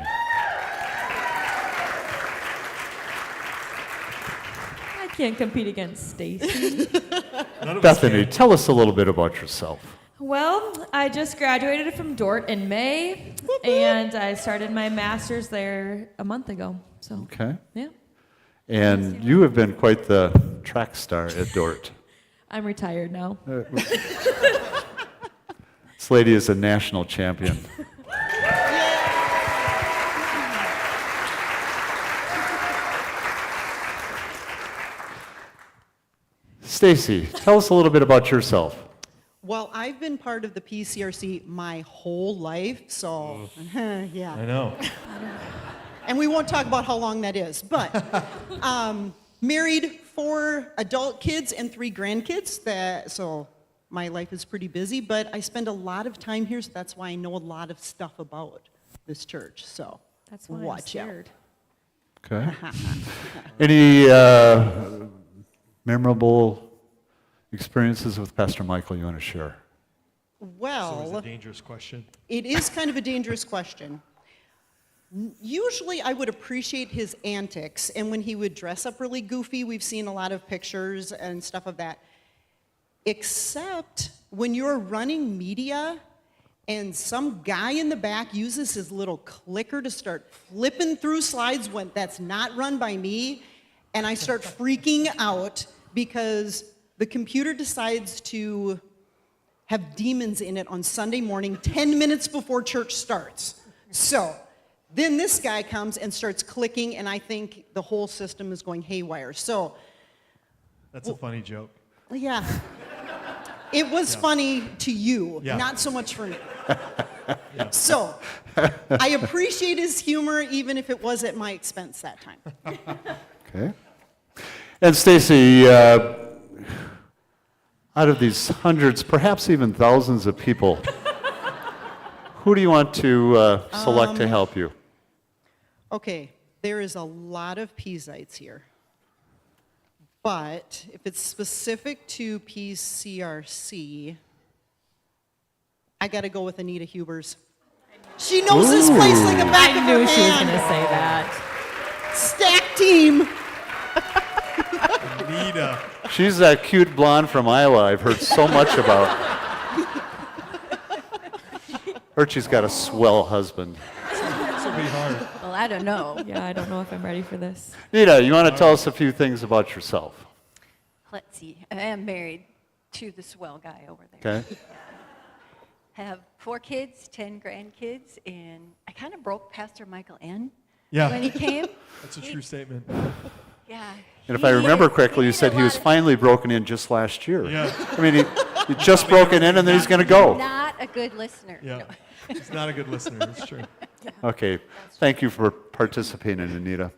I can't compete against Stacy. Bethany, tell us a little bit about yourself. Well, I just graduated from Dort in May, and I started my master's there a month ago. So, Okay. yeah, And you have been quite the track star at Dort. I'm retired now. This lady is a national champion. Stacy, tell us a little bit about yourself. Well, I've been part of the PCRC my whole life, so yeah. I know. And we won't talk about how long that is, but married 4 adult kids and 3 grandkids. So my life is pretty busy, but I spend a lot of time here, so that's why I know a lot of stuff about this church. So That's why watch I'm out. scared. Okay. Any memorable experiences with Pastor Michael you want to share? So it's Well, a dangerous question. it is kind of a dangerous question. Usually I would appreciate his antics, and when he would dress up really goofy, we've seen a lot of pictures and stuff of that. Except when you're running media and some guy in the back uses his little clicker to start flipping through slides when that's not run by me, and I start freaking out because the computer decides to have demons in it on Sunday morning 10 minutes before church starts. So then this guy comes and starts clicking, and I think the whole system is going haywire. So That's a funny joke. yeah, it was funny to you, Yeah. not so much for me. So I appreciate his humor, even if it was at my expense that time. Okay. And Stacy, out of these hundreds, perhaps even thousands of people, who do you want to select to help you? Okay, there is a lot of Peasites here. But if it's specific to Pease CRC, I got to go with Anita Hubers. She knows this place like the back of her I knew she was hand. going to say that. Stack team. Anita. She's that cute blonde from Iowa I've heard so much about. Heard she's got a swell husband. This will be hard. Well, I don't know. Yeah, I don't know if I'm ready for this. Nita, you want to tell us a few things about yourself? Let's see. I am married to the swell guy over there. Okay. Have 4 kids, 10 grandkids, and I kind of broke Pastor Michael in Yeah. when he came. That's a true statement. Yeah. And if I remember correctly, you said he was finally broken in just last year. Yeah. I mean, he just broken in and then he's going to go. Not a good listener. Yeah. No. He's not a good listener. That's true. Okay. Thank you for participating, Anita.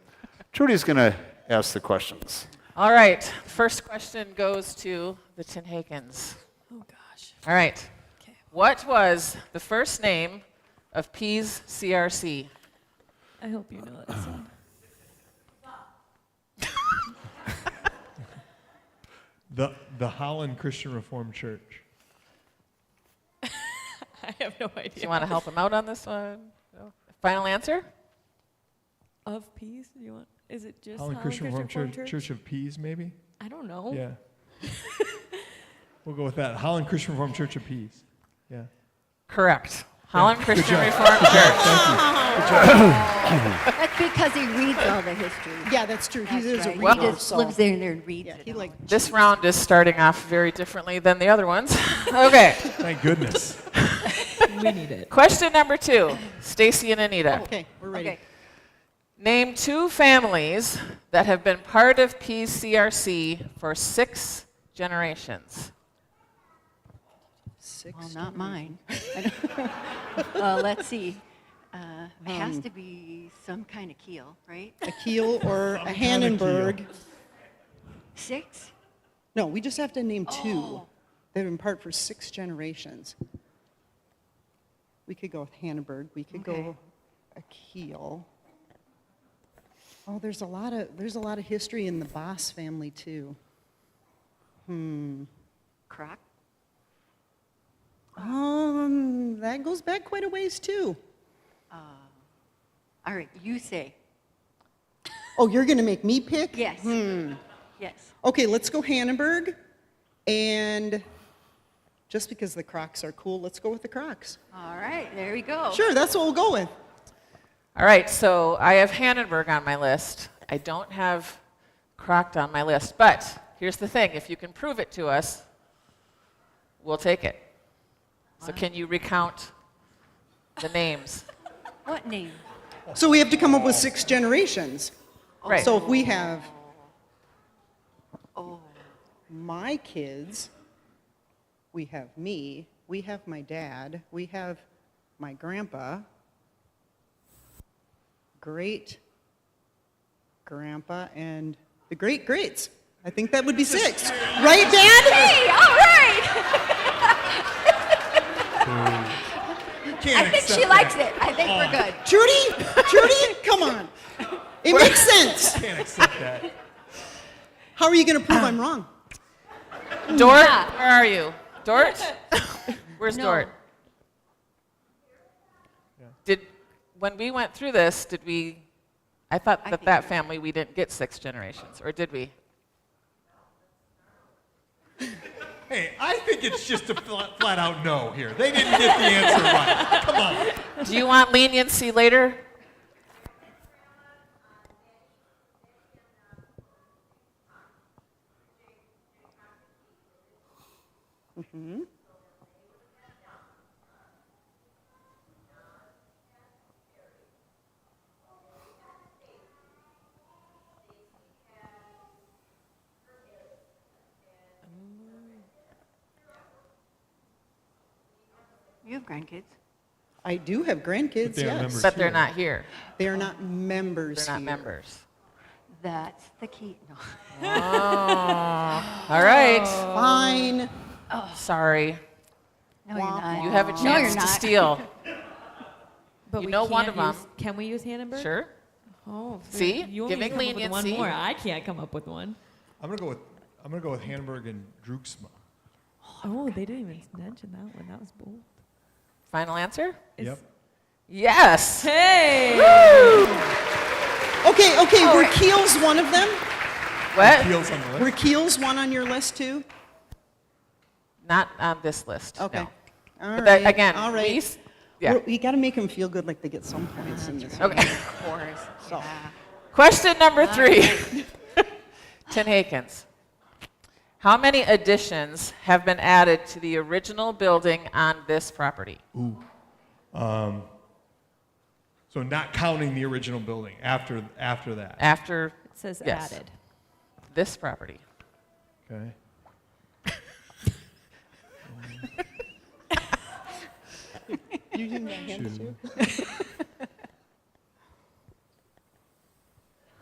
Trudy's going to ask the questions. All right, first question goes to the Tinhakens. Oh, gosh. All right. What was the first name of Pease CRC? I hope you know this one. The Holland Christian Reformed Church. I have no idea. Do you want to help him out on this one? No? Final answer? Of Pease? Do you want? Is it just Holland Christian Reformed Church of Pease, maybe? I don't know. Yeah. We'll go with that. Holland Christian Reformed Church of Pease. Yeah. Correct. Holland Good Christian job. Reformed Good job. Church. Thank you. Good job. That's because he reads all the history. Yeah, that's true. He That's is a right. reader. He just so- lives there and reads Yeah, it he all. like This round is starting off very differently than the other ones. Okay. Thank goodness. We need it. Question number 2, Stacy and Anita. Okay, we're ready. Okay. Name 2 families that have been part of Pease CRC for 6 generations. Well, not mine. Let's see. It has to be some kind of keel, right? A Keel or a Hannenberg. 6? No, we just have to name 2. Oh. They've been part for 6 generations. We could go with Hannenberg. We could go a Keel. Oh, there's a lot of history in the Boss family too. Croc? That goes back quite a ways too. All right, you say. Oh, you're going to make me pick? Yes. Yes. Okay, let's go Hannenberg. And just because the Crocs are cool, let's go with the Crocs. All right, there we go. Sure, that's what we'll go with. All right, so I have Hannenberg on my list. I don't have Crocked on my list, but here's the thing. If you can prove it to us, we'll take it. So can you recount the names? What name? So we have to come up with 6 generations. Right. So if we have my kids, we have me, we have my dad, we have my grandpa, great grandpa, and the great greats. I think that would be 6. Right, Dad? Hey, all right. I think she likes it. I think we're good. Trudy, come on. It makes sense. Can't accept that. How are you going to prove I'm wrong? Dort, where are you? Dort? Where's No. Dort? When we went through this, I thought that family, we didn't get 6 generations, or did we? Hey, I think it's just a flat out no here. They didn't get the answer right. Come on. Do you want leniency later? You have grandkids. I do have grandkids, yes. But they're not here. They are not members They're not here. members. That's the key. No. Oh, all right. Fine. Sorry. No, you're not. You have a No, chance you're to not. steal. But You we know one can't of 'em. use- Can we use Hannenberg? Sure. Oh, See? you want me to Giving come up with one leniency. more. I can't come up with one. I'm gonna go with Hannenberg and Droogsma. Oh, they didn't even mention that one. That was bold. Final answer? Yep. Yes. Hey! Okay, were Keels one of them? What? Keels on the list. Were Keels one on your list too? Not on this list. Okay. No. All But that- right, again, all right. yeah. We got to make them feel good like they get some points in this. Okay. Of course. So. Yeah. Question number 3. Tin Hakens. How many additions have been added to the original building on this property? Ooh. So not counting the original building after that. After It says yes, added. this property. Okay. Using my hands too?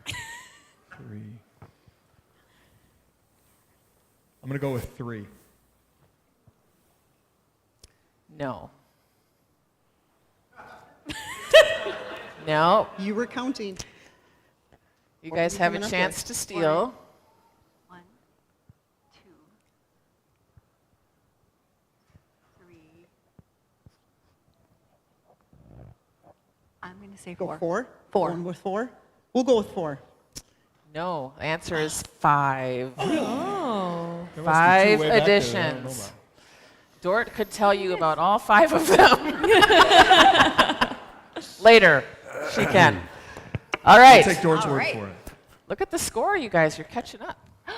3. I'm gonna go with 3. No. No. You were counting. You What guys are we have a coming up chance with? to steal. 1, 2, 3. I'm going to say Go 4. 4? 4. Going with 4? We'll go with 4. No. The answer is 5. Oh. There must be 2 5 way back there that I don't know additions. about. Dort could tell you about all 5 of them. Later, she can. All right. I'll take Dort's All word right. for it. Look at the score, you guys. You're catching up.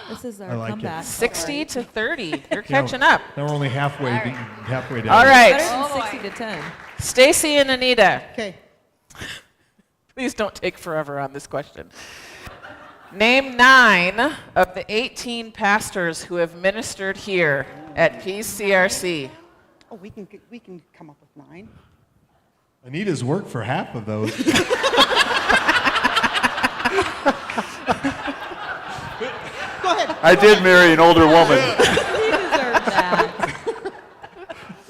This is I our like it. comeback. 60 to 30. You're Yeah, catching up. Now we're only halfway down. All right. Better than 60 to 10. Stacy and Anita. Okay. Please don't take forever on this question. Name 9 of the 18 pastors who have ministered here at Pease CRC. Oh, we can come up with 9. Anita's worked for half of those. Go ahead. I did marry an older woman. He deserved that.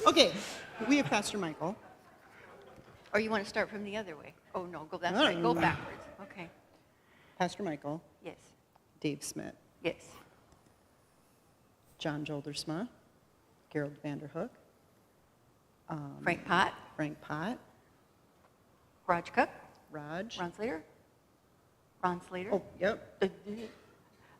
Okay, we have Pastor Michael. Or you want to start from the other way? Oh, no, go that's No, right. no, Go no. backwards. Okay. Pastor Michael. Yes. Dave Smith. Yes. John Joldersma. Gerald Vanderhook. Frank Pott. Frank Pott. Raj Cook. Raj. Ron Slater. Ron Slater. Oh, yep.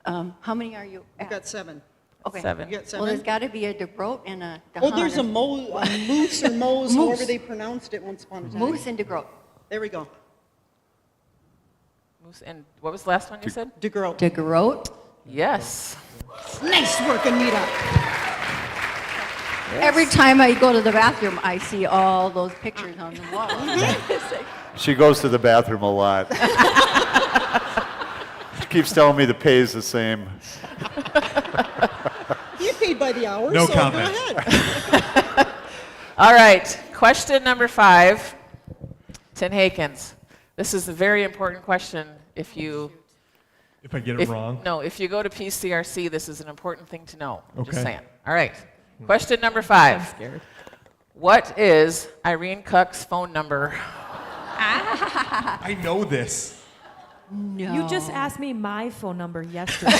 How many are you We've at? got 7. Okay. 7. You got 7? Well, there's got to be a DeGroat and a Oh, there's a DeHaan. Moose or Mose, Moose. however they pronounced it once upon a time. Moose and DeGroat. There we go. Moose and what was the last one you said? DeGroat. DeGroat. Yes. Nice work, Anita. Every time I go to the bathroom, I see all those pictures on the wall. It's like, She goes to the bathroom a lot. She keeps telling me the pay is the same. You get paid by the hour, No so comment. go ahead. All right. Question number 5. Tin Hakens. This is a very important question if you... If I get it wrong. No, if you go to PCRC, this is an important thing to know. Just Okay. saying. All right. Question number 5. I'm scared. What is Irene Cook's phone number? I know this. no. You just asked me my phone number yesterday.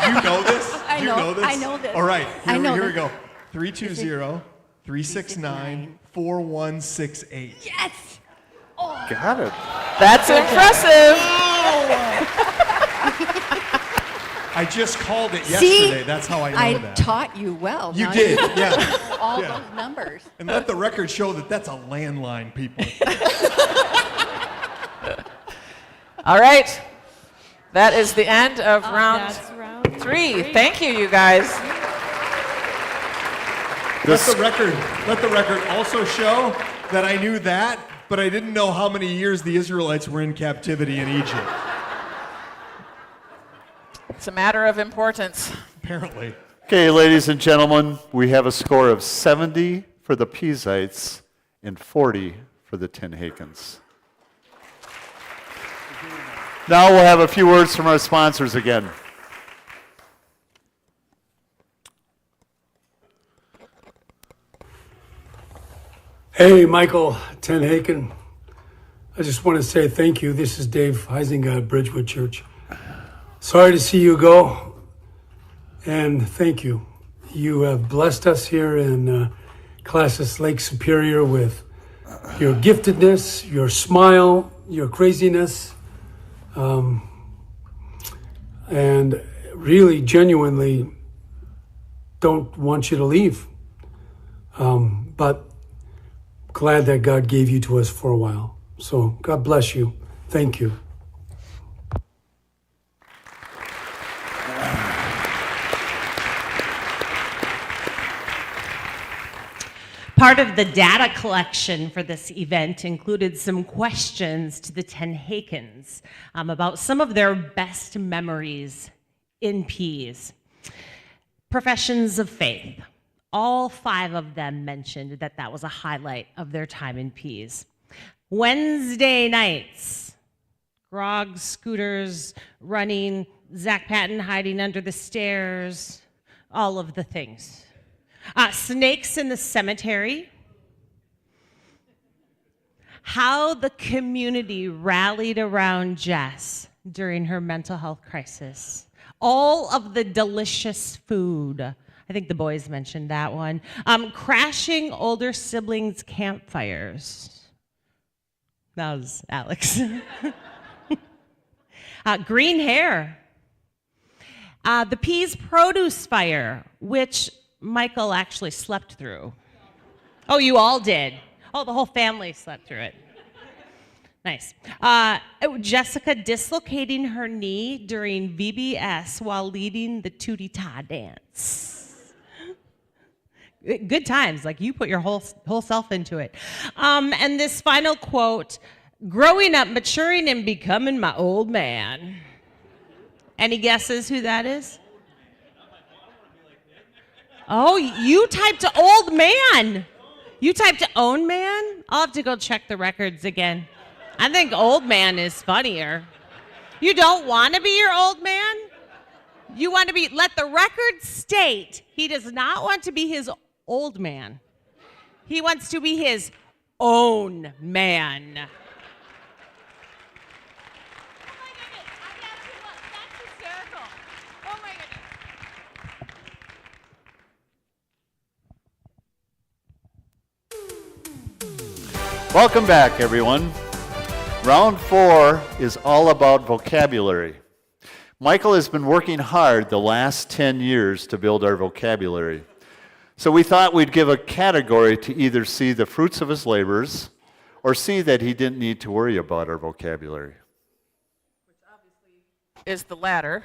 You know this? I You know- know this? I know this. All right, I know here we this. go. 320-369-4168. Yes. Got it. That's impressive. I just called it See? yesterday. That's how I know I that. taught you well. You Now did, know yeah. all Yeah. those numbers. And let the record show that that's a landline, people. All right. That is the end of round That's round 3. Thank you, you guys. Let the record also show that I knew that, but I didn't know how many years the Israelites were in captivity in Egypt. It's a matter of importance. Apparently. Okay, ladies and gentlemen, we have a score of 70 for the Peasites and 40 for the Tin Hakens. Now we'll have a few words from our sponsors again. Hey, Michael Ten Haken. I just want to say thank you. This is Dave Heisinger at Bridgewood Church. Sorry to see you go, and thank you. You have blessed us here in Classis Lake Superior with your giftedness, your smile, your craziness, and really, genuinely don't want you to leave. But glad that God gave you to us for a while. So God bless you. Thank you. Part of the data collection for this event included some questions to the Ten Hakens about some of their best memories in Pease. Professions of faith. All 5 of them mentioned that that was a highlight of their time in Pease. Wednesday nights, grog scooters running, Zach Patton hiding under the stairs, all of the things. Snakes in the cemetery. How the community rallied around Jess during her mental health crisis. All of the delicious food. I think the boys mentioned that one. Crashing older siblings' campfires. That was Alex. Green hair. The Pease produce fire, which Michael actually slept through. Oh, you all did. Oh, the whole family slept through it. Nice. Jessica dislocating her knee during VBS while leading the Tootie Ta dance. Good times, like you put your whole self into it. And this final quote, growing up, maturing, and becoming my old man. Any guesses who that is? Oh, you typed old man. You typed own man? I'll have to go check the records again. I think old man is funnier. You don't want to be your old man? You want to be, let the record state, he does not want to be his old man. He wants to be his own man. Welcome back, everyone. Round 4 is all about vocabulary. Michael has been working hard the last 10 years to build our vocabulary. So we thought we'd give a category to either see the fruits of his labors or see that he didn't need to worry about our vocabulary. Is the latter.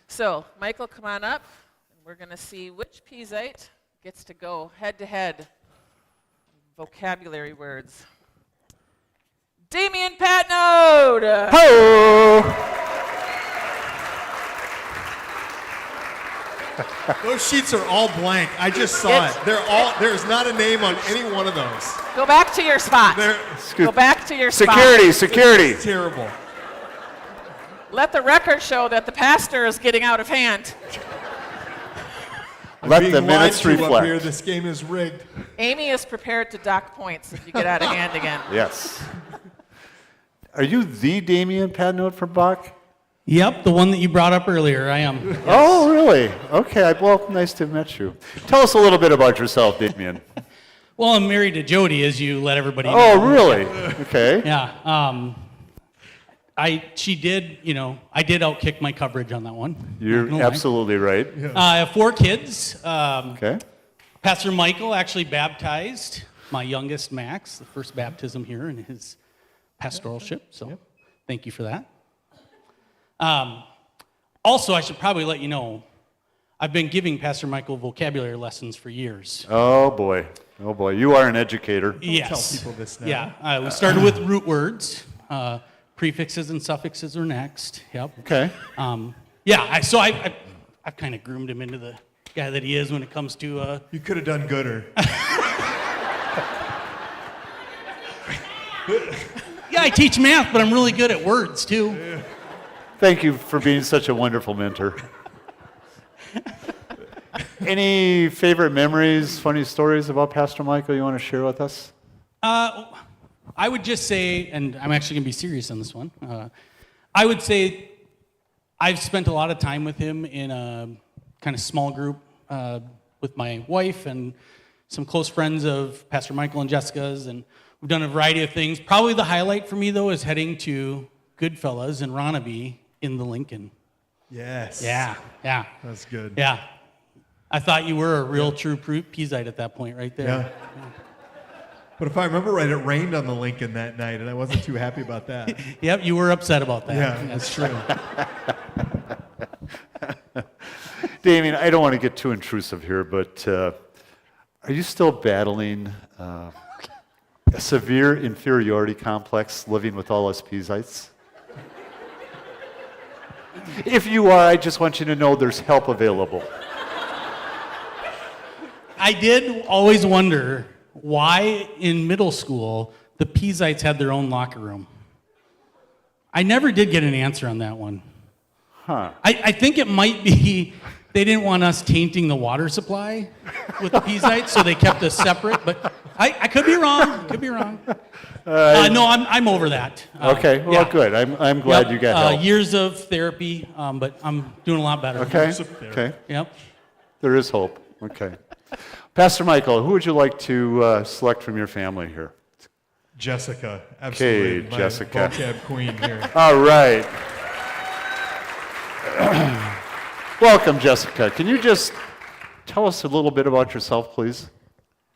So, Michael, come on up, and we're going to see which Peaseite gets to go head-to-head. Vocabulary words. Damian Patton! Ho! Those sheets are all blank. I just saw it. There's not a name on any one of those. Go back to your spot. Go back to your spot. Security. It's terrible. Let the record show that the pastor is getting out of hand. Let the minutes reflect. Up here, this game is rigged. Amy is prepared to dock points if you get out of hand again. Yes. Are you the Damian Patton from Bach? Yep, the one that you brought up earlier. I am. Yes. Oh, really? Okay. Well, nice to have met you. Tell us a little bit about yourself, Damian. Well, I'm married to Jody, as you let everybody know. Oh, really? Okay. Yeah. I did outkick my coverage on that one. You're absolutely right. I have 4 kids. Okay. Pastor Michael actually baptized my youngest, Max, the first baptism here in his pastoralship. So thank you for that. Also, I should probably let you know, I've been giving Pastor Michael vocabulary lessons for years. Oh, boy. Oh, boy. You are an educator. Yes. Tell people this now. Yeah. We started with root words. Prefixes and suffixes are next. Yep. Okay. So I've kind of groomed him into the guy that he is when it comes to. You could have done gooder. Yeah, I teach math, but I'm really good at words too. Yeah. Thank you for being such a wonderful mentor. Any favorite memories, funny stories about Pastor Michael you want to share with us? I would just say, and I'm actually going to be serious on this one, I would say I've spent a lot of time with him in a kind of small group with my wife and some close friends of Pastor Michael and Jessica's, and we've done a variety of things. Probably the highlight for me, though, is heading to Goodfellas in Ronaby in the Lincoln. Yes. Yeah. That's good. Yeah. I thought you were a real true Peaseite at that point right there. Yeah. But if I remember right, it rained on the Lincoln that night, and I wasn't too happy about that. Yep, you were upset about that. Yeah, that's true. Damien, I don't want to get too intrusive here, but are you still battling a severe inferiority complex living with all us Peaseites? If you are, I just want you to know there's help available. I did always wonder why in middle school the Peaseites had their own locker room. I never did get an answer on that one. Huh. I think it might be they didn't want us tainting the water supply with the Peaseites, so they kept us separate, but I could be wrong. No, I'm over that. Okay, well, good. I'm glad you got help. Years of therapy, but I'm doing a lot better. Okay. Yep. There is hope. Okay. Pastor Michael, who would you like to select from your family here? Jessica, absolutely. Okay, Jessica. Vocab queen here. All right. Welcome, Jessica. Can you just tell us a little bit about yourself, please?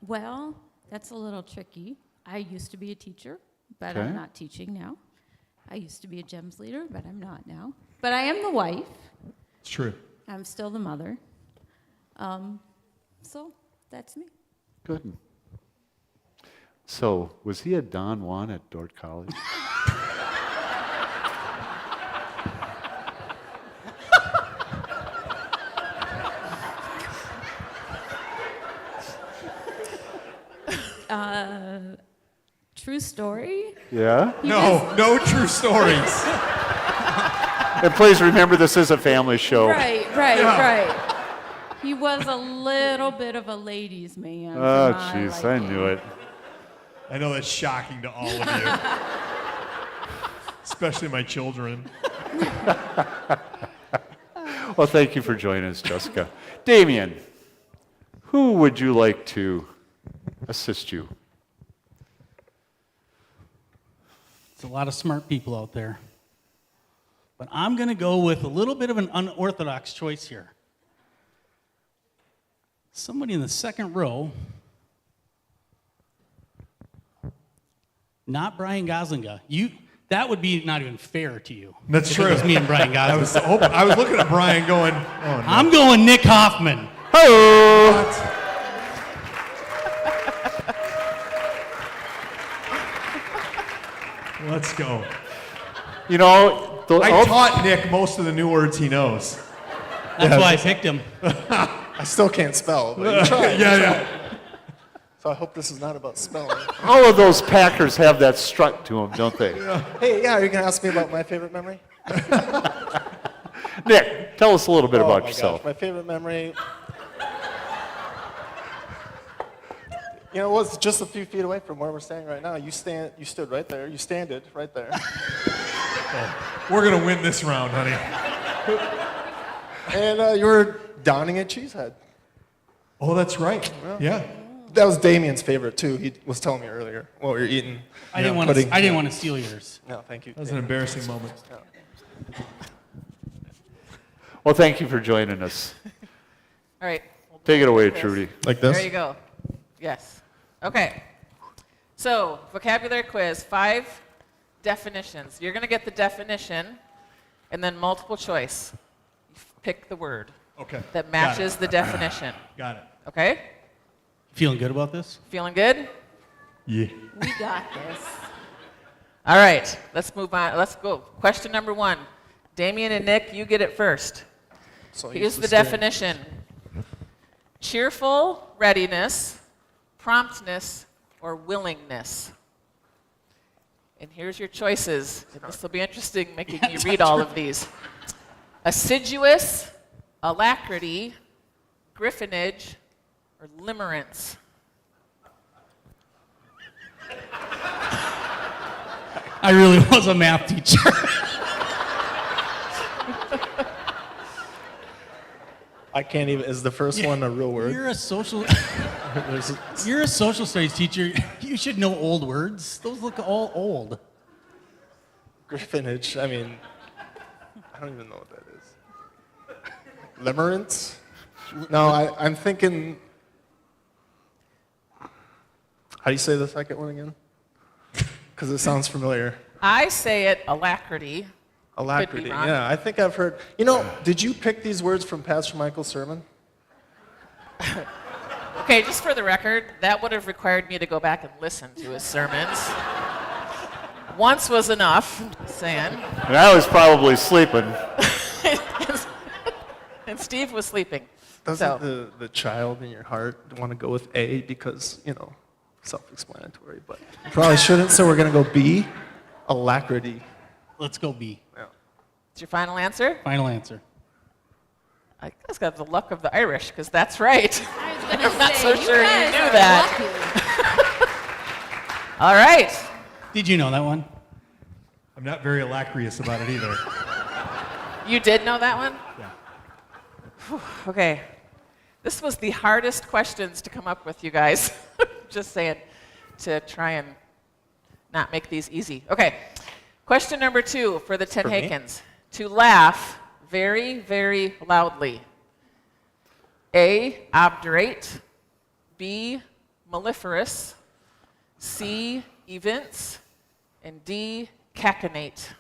Well, that's a little tricky. I used to be a teacher, but Okay. I'm not teaching now. I used to be a GEMS leader, but I'm not now. But I am the wife. It's true. I'm still the mother. So that's me. Good. So, was he a Don Juan at Dort College? True story. Yeah? No true stories. And please remember, this is a family show. Right. He was a little bit of a ladies' man. Oh, for my jeez, I liking. knew it. I know that's shocking to all of you, especially my children. Well, thank you for joining us, Jessica. Damien, who would you like to assist you? There's a lot of smart people out there. But I'm going to go with a little bit of an unorthodox choice here. Somebody in the second row, not Brian Goslinga. That would be not even fair to you. That's if true. It was me and Brian Goslinga. I was looking at Brian going, oh no. I'm going Nick Hoffman. Hello. Let's go. You know, I taught Nick most of the new words he knows. That's why I picked him. I still can't spell, but you tried. Yeah. So I hope this is not about spelling. all of those Packers have that struck to them, don't they? Hey, yeah, are you going to ask me about my favorite memory? Nick, tell us a little bit Oh about my yourself. Gosh, my favorite memory. You know, it was just a few feet away from where we're standing right now. You stood right there. You standed right there. We're going to win this round, honey. And you were downing a cheesehead. Oh, that's right. Yeah. That was Damien's favorite too. He was telling me earlier while we were eating. I didn't want to steal yours. No, thank you. That was an embarrassing moment. Well, thank you for joining us. All right. Take it away, Trudy. Like this? There you go. Yes. Okay. So, vocabulary quiz, 5 definitions. You're going to get the definition and then multiple choice. You pick the word that matches the definition. Got it. Okay? Feeling good about this? Feeling good? Yeah. We got this. All right. Let's move on. Let's go. Question number 1. Damien and Nick, you get it first. So here's the definition. Cheerful readiness, promptness, or willingness. And here's your choices. And this will be interesting, making you read all of these. Assiduous, alacrity, griffinage, or limerence. I really was a math teacher. I can't even. Is the first one a real word? You're a social studies teacher. You should know old words. Those look all old. Griffinage. I mean, I don't even know what that is. Limerence? No, I'm thinking. How do you say the second one again? Because it sounds familiar. I say it alacrity. Alacrity. wrong. Yeah, I think I've heard. You know, did you pick these words from Pastor Michael's sermon? Okay, just for the record, that would have required me to go back and listen to his sermons. Once was enough, just saying. And I was probably sleeping. And Steve was sleeping. Doesn't the child in your heart want to go with A because, you know, self-explanatory, but probably shouldn't, so we're going to go B, alacrity. Let's go B. Yeah. Is your final answer? Final answer. I guess got the luck of the Irish, because that's right. I was gonna I'm not say, so you sure you guys knew are that. All right. Did you know that one? I'm not very alacrious about it either. You did know that one? Yeah. Whew, okay. This was the hardest questions to come up with, you guys. Just saying, to try and not make these easy. Okay. Question number 2 for the Ten For me? Hakens. To laugh very, very loudly. A, obdurate. B, mellifluous. C, evince. and D, caconate.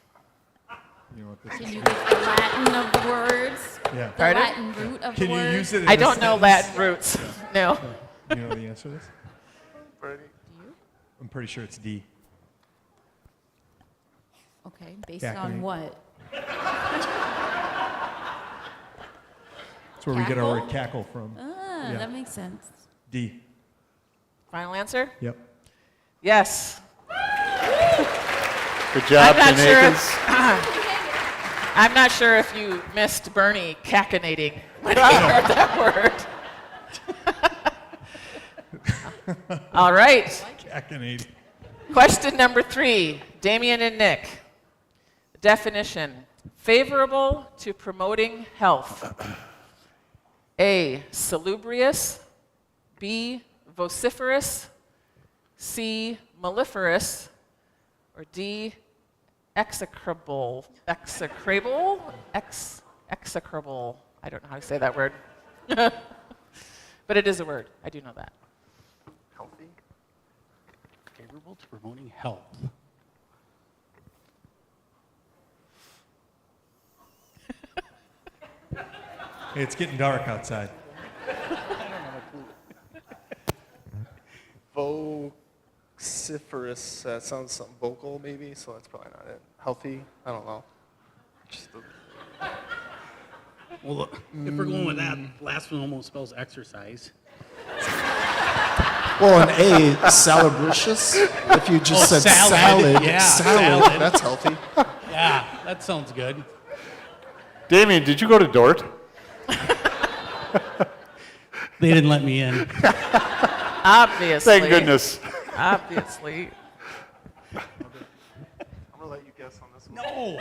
You know what this Can is? you get the Latin of the words? Yeah. The Pardon? Latin root of Can the you word? use it in I a don't know sentence? Latin roots. No. You know the answer to this? I'm pretty sure it's D. Okay, based Caconate. on what? That's where we get our word cackle from. Ah, Yeah. that makes sense. D. Final answer? Yep. Yes. Good job, I'm not sure Canadians. I'm not sure if you missed Bernie cacinating when he heard that word. All right. Caconate. Question number 3, Damien and Nick. Definition, favorable to promoting health. A, salubrious. B, vociferous. C, mellifluous. Or D, execrable. Execrable? Execrable. I don't know how to say that word. But it is a word. I do know that. Healthy? Favorable to promoting health. Hey, it's getting dark outside. Vociferous, that sounds something vocal maybe, so that's probably not it. Healthy, I don't know. Well, if we're going with that, last one almost spells exercise. Well, an A, salubricious. If you just said salad, Yeah, salad, that's healthy. Yeah, that sounds good. Damien, did you go to Dort? They didn't let me in. Obviously. Thank goodness. Obviously. I'm gonna let you guess on this one. No.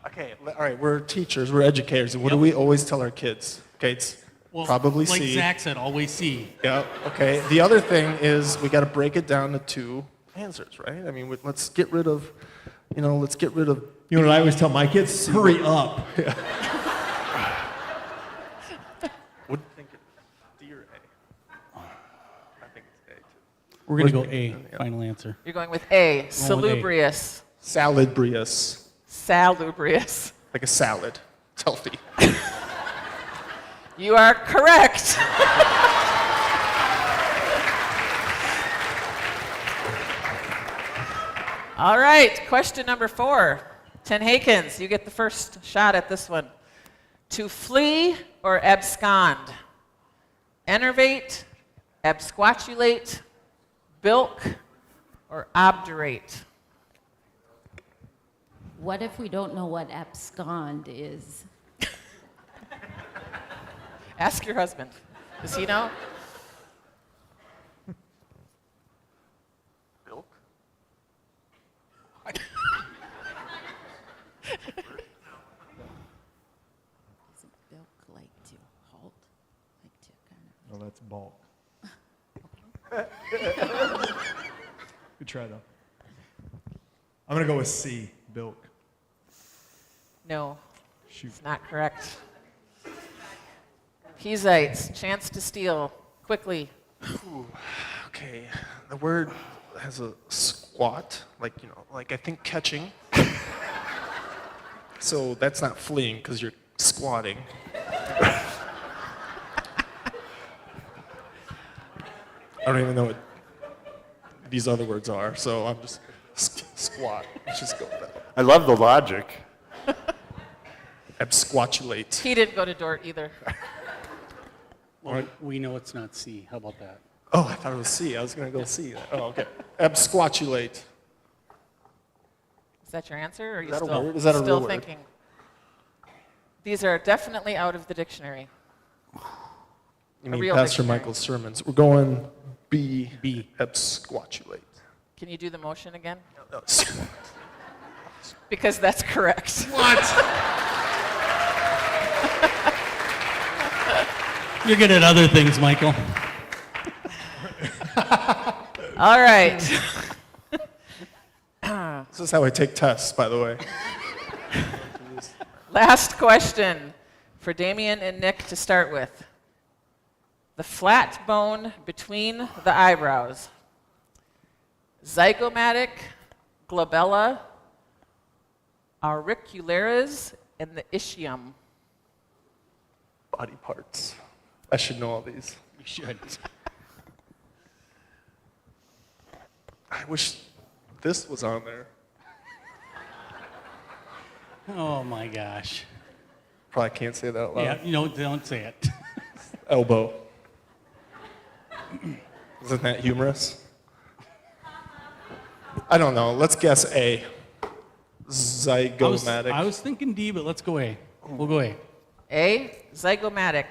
Okay, all right, we're teachers, we're educators, and what do we always tell our kids? Okay, it's probably like C. Zach said, always C. Yeah, okay. The other thing is we got to break it down to 2 answers, right? I mean, let's get rid of, let's get rid of. You know what I always tell my kids? Hurry up. Yeah. What do you think? D or A? I think it's A too. We're going to go A, final answer. You're going with A, salubrious. Salubrious. Salubrious. Like a salad. It's healthy. You are correct. All right, question number 4. Ten Hakens, you get the first shot at this one. To flee or abscond? Enervate, absquatulate, bilk, or obdurate? What if we don't know what abscond is? Ask your husband. Does he know? Bilk? Isn't bilk like to halt? Like to kind Oh, that's bulk. Good try, though. I'm going to go with C, bilk. No. Shoot. It's not correct. Peasites, chance to steal. Quickly. Ooh, okay, the word has a squat, like I think catching. So that's not fleeing because you're squatting. I don't even know what these other words are, so I'm just squat. Let's just go with that. I love the logic. Absquatulate. He didn't go to Dort either. Well, we know it's not C. How about that? Oh, I thought it was C. I was going to go C. Oh, okay. Absquatulate. Is that your answer, or are you Is that a still, word? Is that a still real word? thinking? These are definitely out of the dictionary. You A mean real Pastor dictionary. Michael's sermons. We're going B. B. Absquatulate. Can you do the motion again? No, Because that's correct. What? You're good at other things, Michael. All right. This is how I take tests, by the way. Last question for Damien and Nick to start with. The flat bone between the eyebrows. Zygomatic, glabella, auricularis, and the ischium. Body parts. I should know all these. You should. I wish this was on there. Oh my gosh. Probably can't say that out loud. Yeah, don't say it. Elbow. Isn't that humorous? I don't know. Let's guess A. Zygomatic. I was thinking D, but let's go A. We'll go A. A, zygomatic.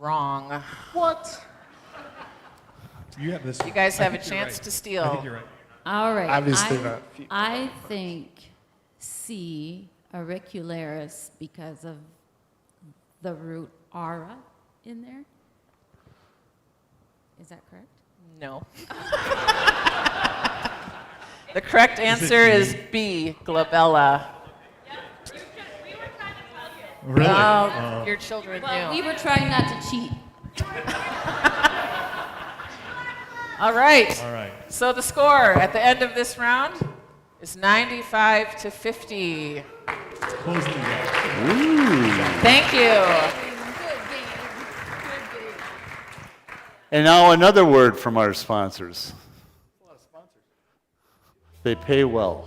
Wrong. What? You have this. You guys I have a think you're chance right. to steal. I think you're right. All right. Obviously not. I think C, auricularis, because of the root aura in there. Is that correct? No. The correct answer is B, glabella. Really? Oh, your children Well, knew. we were trying not to cheat. All right. All right. So the score at the end of this round is 95 to 50. Close the gap. Thank you. And now another word from our sponsors. They pay well.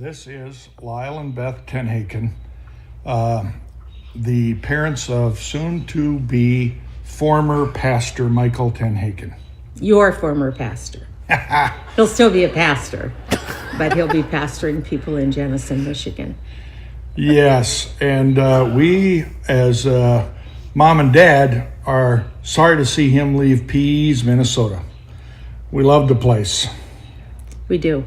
This is Lyle and Beth Tenhaken, the parents of soon-to-be former pastor Michael Tenhaken. Your former pastor. He'll still be a pastor, but he'll be pastoring people in Jenison, Michigan. Yes, and we, as mom and dad, are sorry to see him leave Pease, Minnesota. We love the place. We do.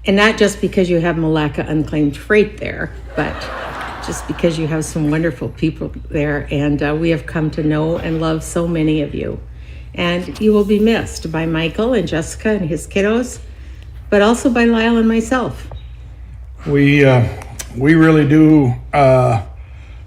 And not just because you have Malacca unclaimed freight there, but just because you have some wonderful people there. And we have come to know and love so many of you. And you will be missed by Michael and Jessica and his kiddos, but also by Lyle and myself. We really do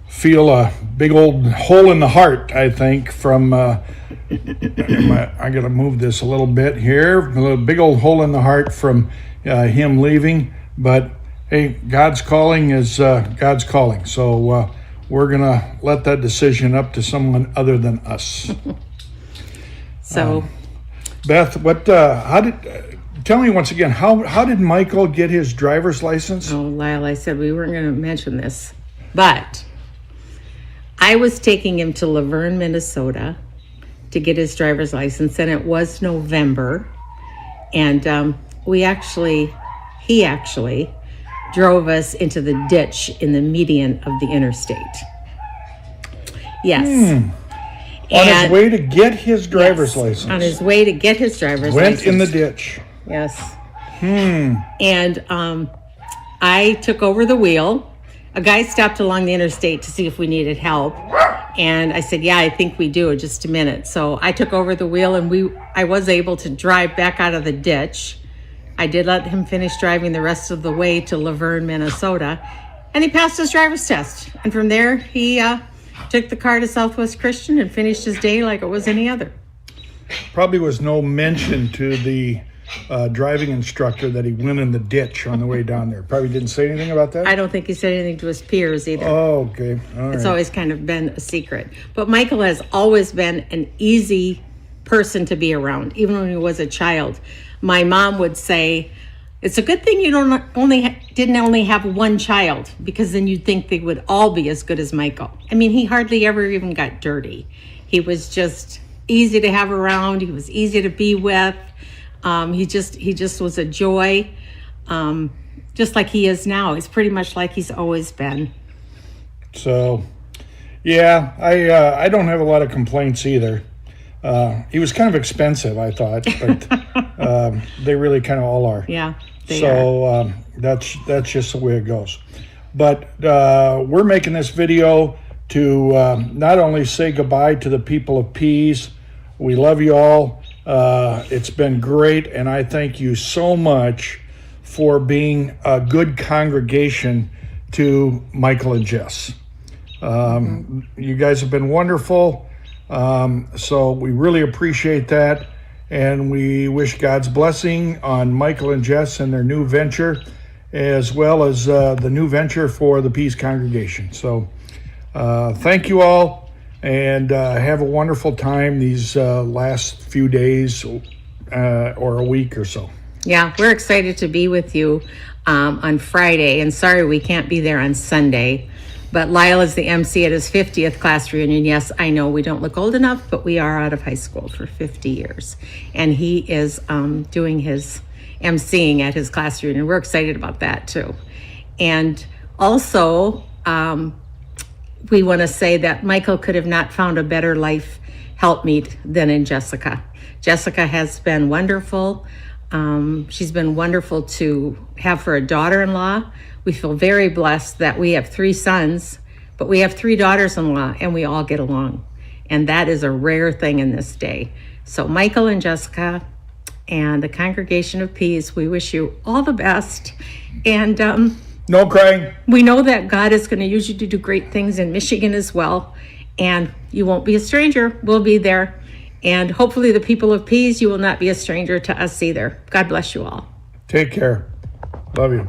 feel a big old hole in the heart, I think, from, I gotta move this a little bit here, a big old hole in the heart from him leaving, but hey, God's calling is God's calling. So we're gonna let that decision up to someone other than us. So, Beth, tell me once again, how did Michael get his driver's license? Oh, Lyle, I said we weren't going to mention this, but I was taking him to Laverne, Minnesota to get his driver's license, and it was November, and he actually drove us into the ditch in the median of the interstate. Yes. On his way to get his driver's license. On his way to get his driver's license. Went in the ditch. Yes. And I took over the wheel. A guy stopped along the interstate to see if we needed help. And I said, yeah, I think we do, just a minute. So I took over the wheel and I was able to drive back out of the ditch. I did let him finish driving the rest of the way to Laverne, Minnesota. And he passed his driver's test. And from there, he took the car to Southwest Christian and finished his day like it was any other. Probably was no mention to the driving instructor that he went in the ditch on the way down there. Probably didn't say anything about that? I don't think he said anything to his peers either. Oh, okay. All It's right. always kind of been a secret. But Michael has always been an easy person to be around, even when he was a child. My mom would say, it's a good thing you didn't only have one child, because then you'd think they would all be as good as Michael. I mean, he hardly ever even got dirty. He was just easy to have around. He was easy to be with. He just was a joy, just like he is now. He's pretty much like he's always been. So, yeah, I don't have a lot of complaints either. He was kind of expensive, I thought, but they really kind of all are. Yeah, they are. That's just the way it goes. But we're making this video to not only say goodbye to the people of Pease. We love you all. It's been great, and I thank you so much for being a good congregation to Michael and Jess. You guys have been wonderful, so we really appreciate that, and we wish God's blessing on Michael and Jess and their new venture, as well as the new venture for the Pease congregation. So thank you all, and have a wonderful time these last few days or a week or so. Yeah, we're excited to be with you on Friday, and sorry we can't be there on Sunday. But Lyle is the MC at his 50th class reunion. Yes, I know we don't look old enough, but we are out of high school for 50 years. And he is doing his MCing at his class reunion. We're excited about that too. And also, we want to say that Michael could have not found a better life helpmeet than in Jessica. Jessica has been wonderful. She's been wonderful to have for a daughter-in-law. We feel very blessed that we have 3 sons, but we have 3 daughters-in-law, and we all get along. And that is a rare thing in this day. So Michael and Jessica and the congregation of Pease, we wish you all the best. And no crying. We know that God is going to use you to do great things in Michigan as well. And you won't be a stranger. We'll be there. And hopefully the people of Pease, you will not be a stranger to us either. God bless you all. Take care. Love you.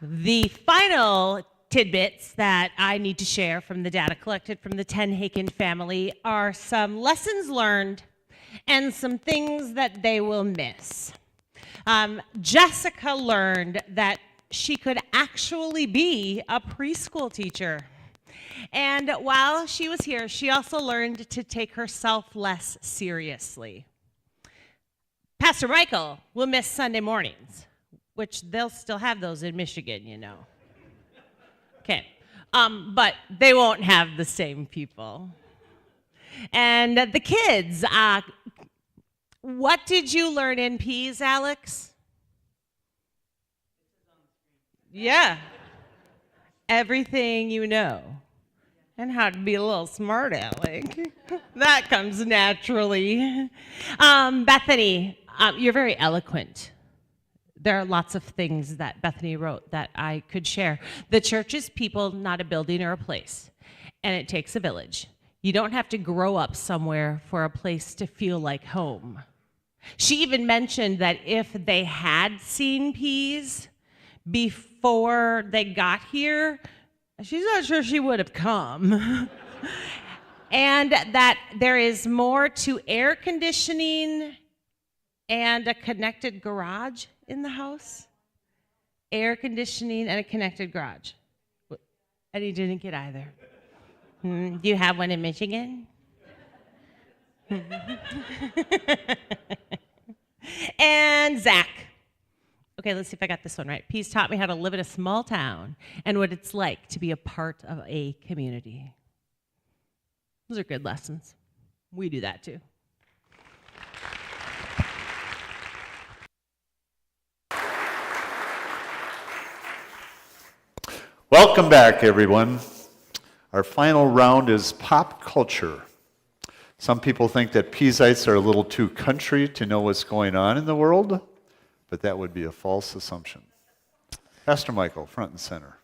The final tidbits that I need to share from the data collected from the Ten Haken family are some lessons learned and some things that they will miss. Jessica learned that she could actually be a preschool teacher. And while she was here, she also learned to take herself less seriously. Pastor Michael will miss Sunday mornings, which they'll still have those in Michigan, you know. Okay, but they won't have the same people. And the kids, what did you learn in Pease, Alex? Yeah, everything you know. And how to be a little smart aleck. That comes naturally. Bethany, you're very eloquent. There are lots of things that Bethany wrote that I could share. The church is people, not a building or a place. And it takes a village. You don't have to grow up somewhere for a place to feel like home. She even mentioned that if they had seen Pease before they got here, she's not sure she would have come. And that there is more to air conditioning and a connected garage in the house. Air conditioning and a connected garage. And he didn't get either. Do you have one in Michigan? And Zach. Okay, let's see if I got this one right. Pease taught me how to live in a small town and what it's like to be a part of a community. Those are good lessons. We do that too. Welcome back, everyone. Our final round is pop culture. Some people think that Peaseites are a little too country to know what's going on in the world, but that would be a false assumption. Pastor Michael, front and center.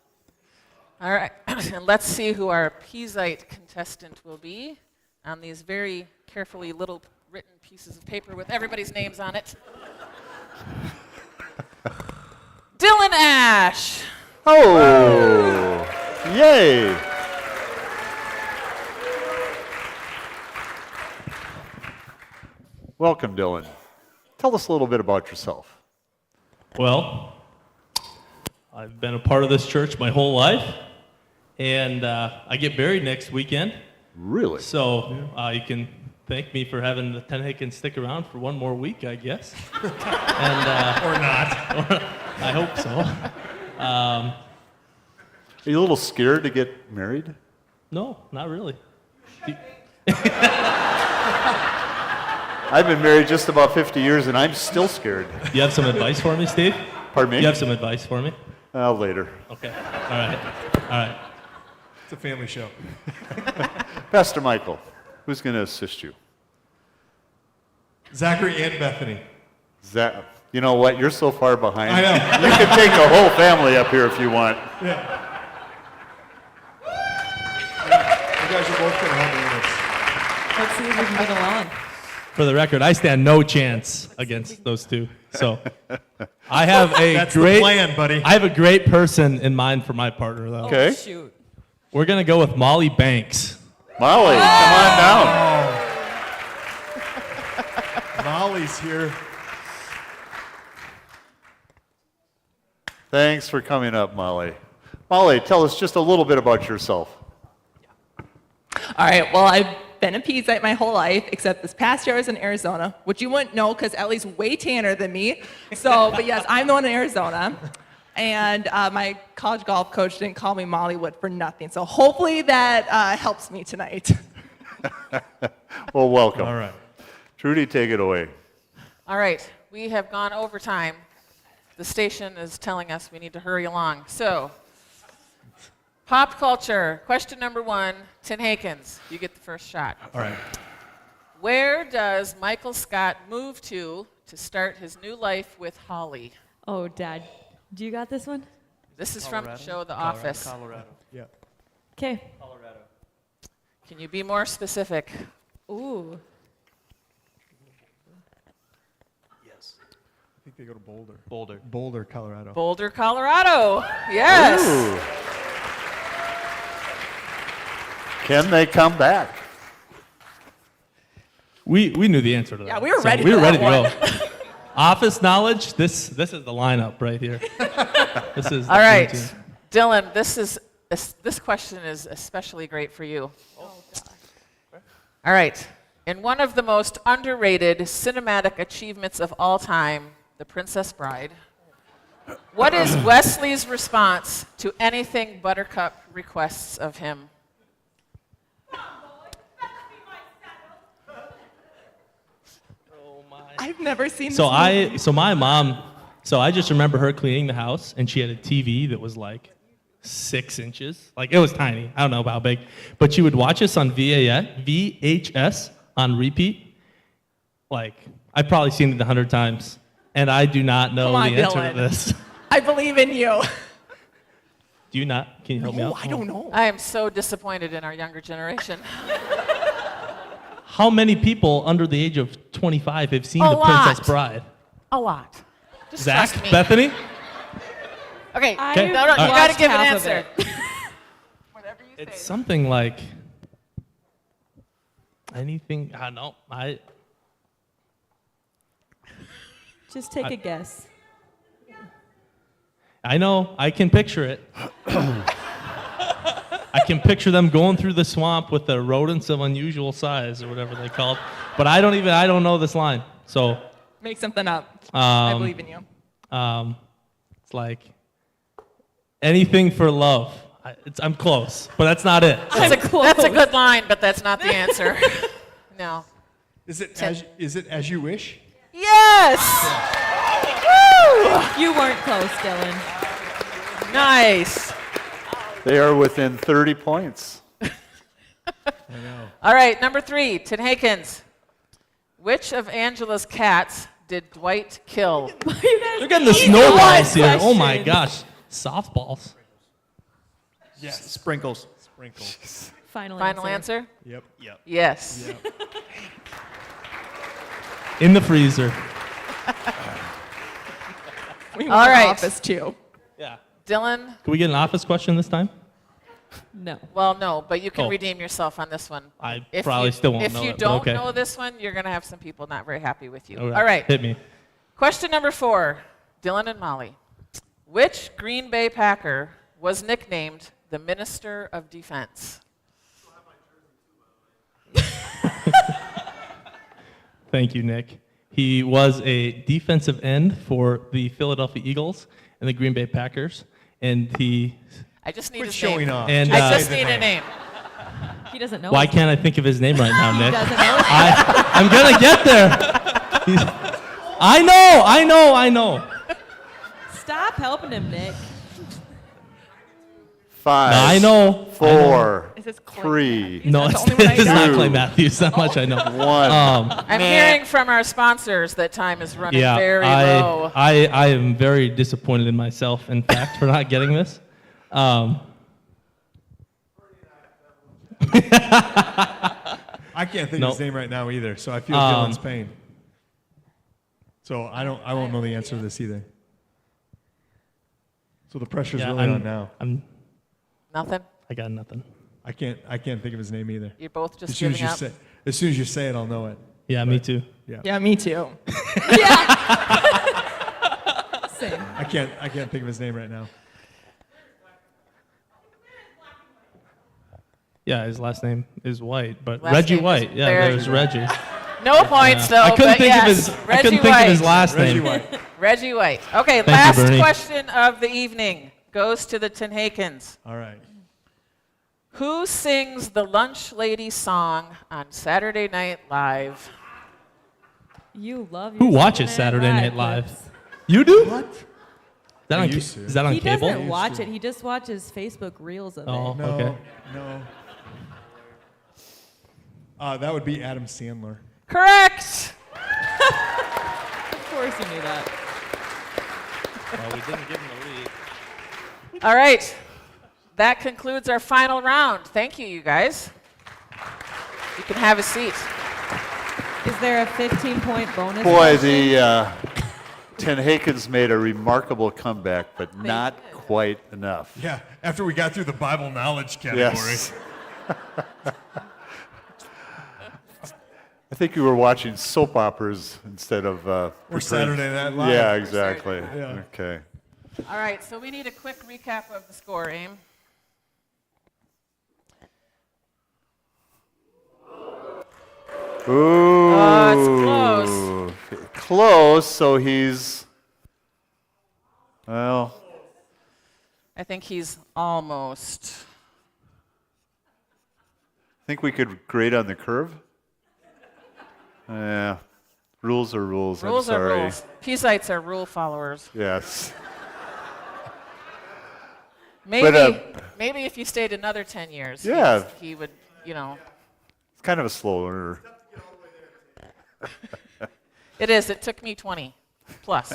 All right, and let's see who our Peaseite contestant will be on these very carefully little written pieces of paper with everybody's names on it. Dylan Ash. Oh, yay. Welcome, Dylan. Tell us a little bit about yourself. Well, I've been a part of this church my whole life, and I get married next weekend. Really? So you can thank me for having the Ten Haken stick around for one more week, I guess. And, or not. I hope so. Are you a little scared to get married? No, not really. I've been married just about 50 years, and I'm still scared. You have some advice for me, Steve? Pardon me? You have some advice for me? Later. Okay. All right. All right. It's a family show. Pastor Michael, who's going to assist you? Zachary and Bethany. You know what? You're so far behind. I know. You can take the whole family up here if you want. Yeah. You guys are both going to help me with this. Let's see if we can get along. For the record, I stand no chance against those two. So I have a That's great the plan, buddy. I have a great person in mind for my partner, though. Okay. Oh, shoot. We're gonna go with Molly Banks. Molly, come on down. Molly's here. Thanks for coming up, Molly. Molly, tell us just a little bit about yourself. All right, well, I've been a Pease my whole life, except this past year I was in Arizona, which you wouldn't know because Ellie's way tanner than me. So, but yes, I'm the one in Arizona. And my college golf coach didn't call me Mollywood for nothing. So hopefully that helps me tonight. Well, welcome. All right. Trudy, take it away. All right, we have gone over time. The station is telling us we need to hurry along. So, pop culture, question number 1, Tin Hakens, you get the first shot. All right. Where does Michael Scott move to start his new life with Holly? Oh, Dad. Do you got this one? This is from the show The Office. Colorado. Yeah. Okay. Colorado. Can you be more specific? Ooh. Yes. I think they go to Boulder. Boulder, Colorado. Boulder, Colorado. Yes. Ooh. Can they come back? We knew the answer to that. Yeah, we were ready We for were ready that to go. Office knowledge. This is the lineup right here. This is All right, team. Dylan. This question is especially great for you. All right. In one of the most underrated cinematic achievements of all time, The Princess Bride, what is Wesley's response to anything Buttercup requests of him? I've never seen this So movie. I just remember her cleaning the house, and she had a TV that was like 6 inches. Like, it was tiny. I don't know how big. But she would watch us on VHS on repeat. Like, I've probably seen it 100 times, and I do not know Come on, the answer Dylan. to this. I believe in you. Do you not? Can you help me out? I don't know. I am so disappointed in our younger generation. How many people under the age of 25 have seen A The Princess lot. Bride? A lot. Just Zach, trust me. Bethany? Okay, Okay. no, you All right. got to give an Half of answer. It's something like anything. I don't know. Just take a guess. I know. I can picture it. I can picture them going through the swamp with the rodents of unusual size or whatever they called. But I don't know this line. So Make something up. I believe in you. it's like anything for love. I'm close, but that's not it. That's a good line, but that's not the answer. No. Is it as you wish? Yes! Woo! You weren't close, Dylan. Nice. They are within 30 points. All right, number 3, Tin Hakens. Which of Angela's cats did Dwight kill? They're getting the snowballs here. Oh my gosh. Softballs. Yes. Sprinkles. Final answer? Yep. Yes. Yep. In the freezer. We All want right. Office too. Yeah. Dylan? Can we get an office question this time? No. Well, no, but you can Oh. redeem yourself on this one. I probably still won't know If you it, but don't okay. know this one, you're going to have some people not very happy with you. All right. All right. Hit me. Question number 4, Dylan and Molly. Which Green Bay Packer was nicknamed the Minister of Defense? Thank you, Nick. He was a defensive end for the Philadelphia Eagles and the Green Bay Packers, and he. I just need Quit his showing name. off. And, I just need a name. He doesn't know. Why it. can't I think of his name right now, He Nick? doesn't know. I'm gonna get there. I know. Stop helping him, Nick. 5. No, I know. 4. Is this Clay 3. No, That's the only one I it's not know. Clay Matthews. That much I know. 1. I'm hearing from our sponsors that time is running Yeah, very low. I am very disappointed in myself, in fact, for not getting this. I can't think of Nope. his name right now either, so I feel Dylan's pain. So I won't know the answer to this either. So the pressure's really on now. Nothing? I got nothing. I can't think of his name either. You're both just as soon giving as up? you say, as soon as you say it, I'll know it. Yeah, me too. Yeah, me too. Same. I can't think of his name right now. Yeah, his last name is White, but Last Reggie name is White. Yeah, very- there's Reggie. No points, though. I couldn't but think yes, of his. Reggie I couldn't think White. of his last Reggie name. White. Reggie White. Okay, Thank you, last Bernie. question of the evening goes to the Tenhakens. All right. Who sings the Lunch Lady song on Saturday Night Live? You love Who your watches Saturday Night Live? You do? What? Is that on He cable? doesn't watch it. He just watches Facebook reels of Oh, it. No, okay. no. That would be Adam Sandler. Correct. Of course you knew that. Well, we didn't give him the lead. All right. That concludes our final round. Thank you, you guys. You can have a seat. Is there a 15-point bonus? Boy, question? the Tenhakens made a remarkable comeback, but not quite enough. Yeah, after we got through the Bible knowledge category. Yes. I think you were watching soap operas instead of. Or Saturday Night Live. Yeah, exactly. Yeah. Okay. All right, so we need a quick recap of the score, Aim. Ooh. It's close. Close, so he's. Well. I think he's almost. Think we could grade on the curve? Yeah. Rules are rules. Rules I'm are sorry. rules. Peaseites are rule followers. Yes. Maybe, maybe if you stayed another 10 years, Yeah. he would, you know. It's kind of a slow learner. It is. It took me 20 plus.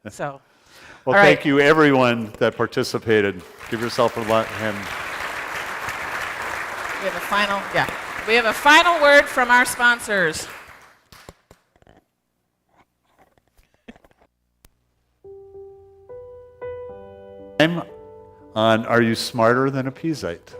So. Well, all thank right. you, everyone that participated. Give yourself a hand. We have a final, yeah. We have a final word from our sponsors. I'm on Are You Smarter Than a Peasite?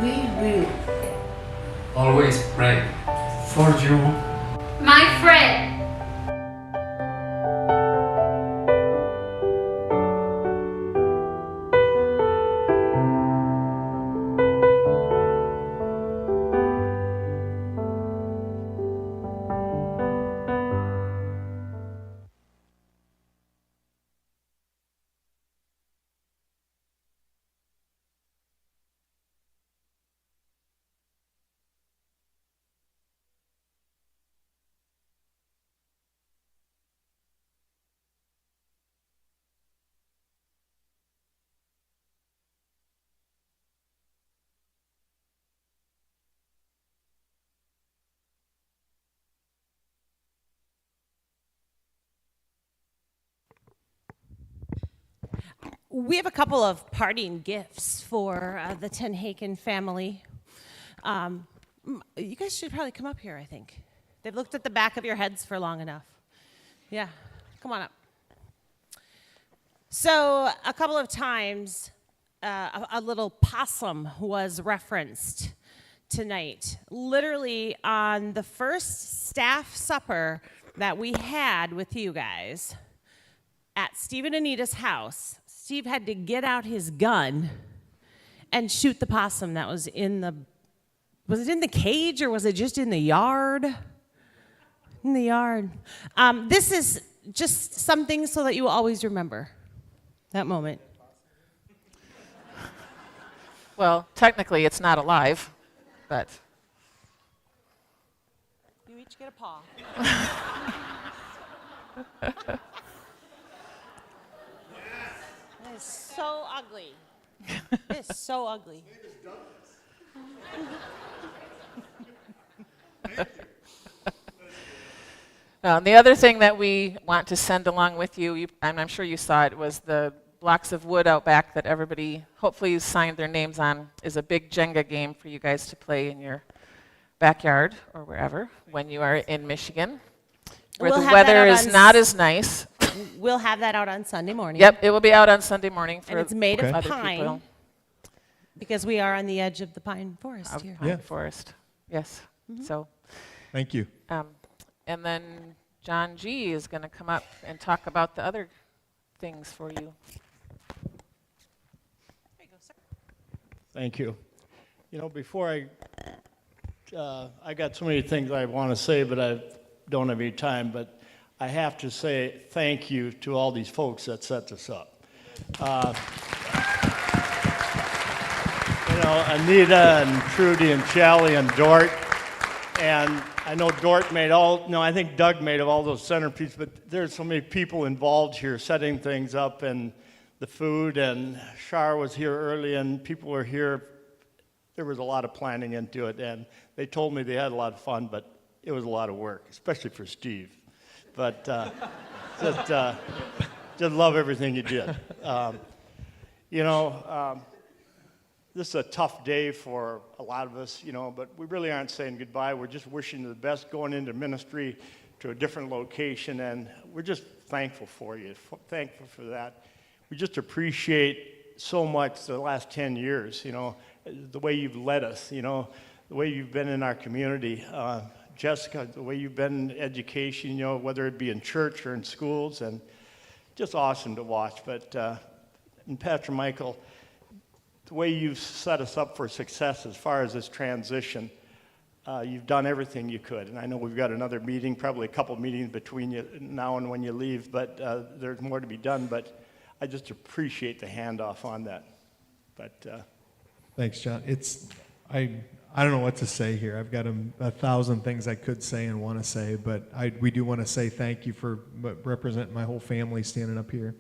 We will always pray for you, my friend. We have a couple of parting gifts for the Tenhaken family. You guys should probably come up here, I think. They've looked at the back of your heads for long enough. Yeah, come on up. So a couple of times, a little possum was referenced tonight, literally on the first staff supper that we had with you guys at Steve and Anita's house. Steve had to get out his gun and shoot the possum that was in the, was it in the cage or was it just in the yard? In the yard. This is just something so that you will always remember that moment. Well, technically it's not alive, but. You each get a paw. That is so ugly. It is so ugly. The other thing that we want to send along with you, and I'm sure you saw it, was the blocks of wood out back that everybody hopefully signed their names on. Is a big Jenga game for you guys to play in your backyard or wherever when you are in Michigan, where the weather is not as nice. We'll have that out on Sunday morning. Yep, it will be out on Sunday morning for and it's made of other pine people. because we are on the edge of the pine forest here. Pine forest, yes. So, thank you. And then John G. is going to come up and talk about the other things for you. Thank you. You know, before I got so many things I want to say, but I don't have any time, but I have to say thank you to all these folks that set this up. You know, Anita and Trudy and Charlie and Dort, and I know Dort made I think Doug made all those centerpieces, but there's so many people involved here setting things up and the food, and Shar was here early and people were here. There was a lot of planning into it, and they told me they had a lot of fun, but it was a lot of work, especially for Steve. But just love everything you did. You know, this is a tough day for a lot of us, you know, but we really aren't saying goodbye. We're just wishing you the best going into ministry to a different location, and we're just thankful for you, thankful for that. We just appreciate so much the last 10 years, you know, the way you've led us, you know, the way you've been in our community. Jessica, the way you've been in education, you know, whether it be in church or in schools, and just awesome to watch. But, and Pastor Michael, the way you've set us up for success as far as this transition, you've done everything you could. And I know we've got another meeting, probably a couple meetings between you now and when you leave, but there's more to be done. But I just appreciate the handoff on that. But thanks, John. I don't know what to say here. I've got 1,000 things I could say and want to say, but we do want to say thank you for representing my whole family standing up here.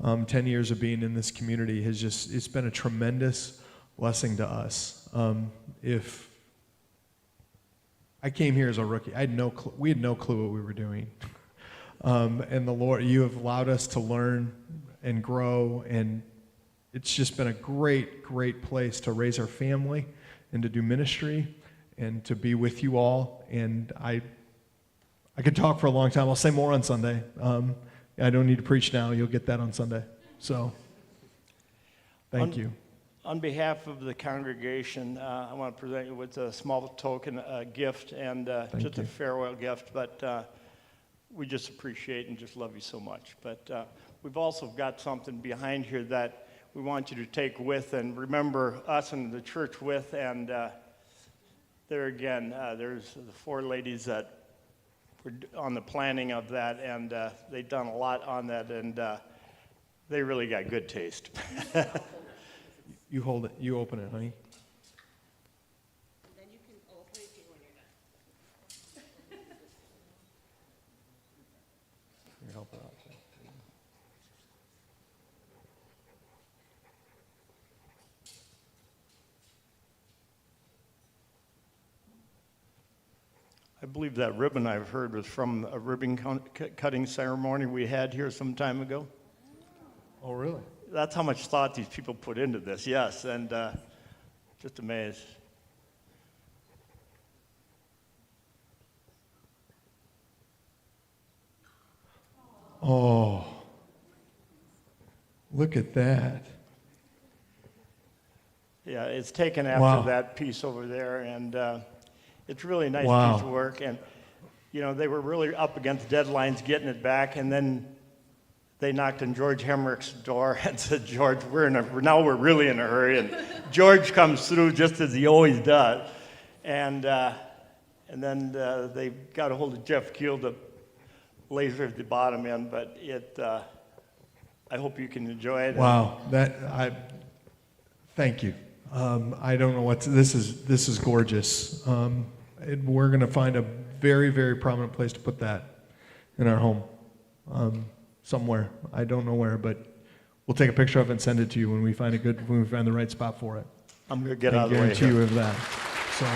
10 years of being in this community it's been a tremendous blessing to us. If I came here as a rookie, we had no clue what we were doing. And the Lord, you have allowed us to learn and grow, and it's just been a great, great place to raise our family and to do ministry and to be with you all. And I could talk for a long time. I'll say more on Sunday. I don't need to preach now. You'll get that on Sunday. So, thank you. On behalf of the congregation, I want to present you with a small token gift and just a farewell gift. But we just appreciate and just love you so much. But we've also got something behind here that we want you to take with and remember us and the church with. And there again, there's the 4 ladies that were on the planning of that, and they've done a lot on that, and they really got good taste. You hold it. You open it, honey. Then you can open it when you're done. You're helping out. I believe that ribbon I've heard was from a ribbon cutting ceremony we had here some time ago. Oh, really? That's how much thought these people put into this, yes, and just amazed. Oh, look at that. Yeah, it's taken after Wow. that piece over there, and it's really a nice Wow. piece of work. And you know, they were really up against deadlines getting it back, and then they knocked on George Hemrick's door and said, "George, now we're really in a hurry." And George comes through just as he always does, and then they got a hold of Jeff Keel to laser the bottom end, but I hope you can enjoy it. Wow, thank you. I don't know this is gorgeous. We're going to find a very, very prominent place to put that in our home, somewhere. I don't know where, but we'll take a picture of it and send it to you when we find the right spot for it. I'm going to get out of the way. I guarantee here. you of that. So.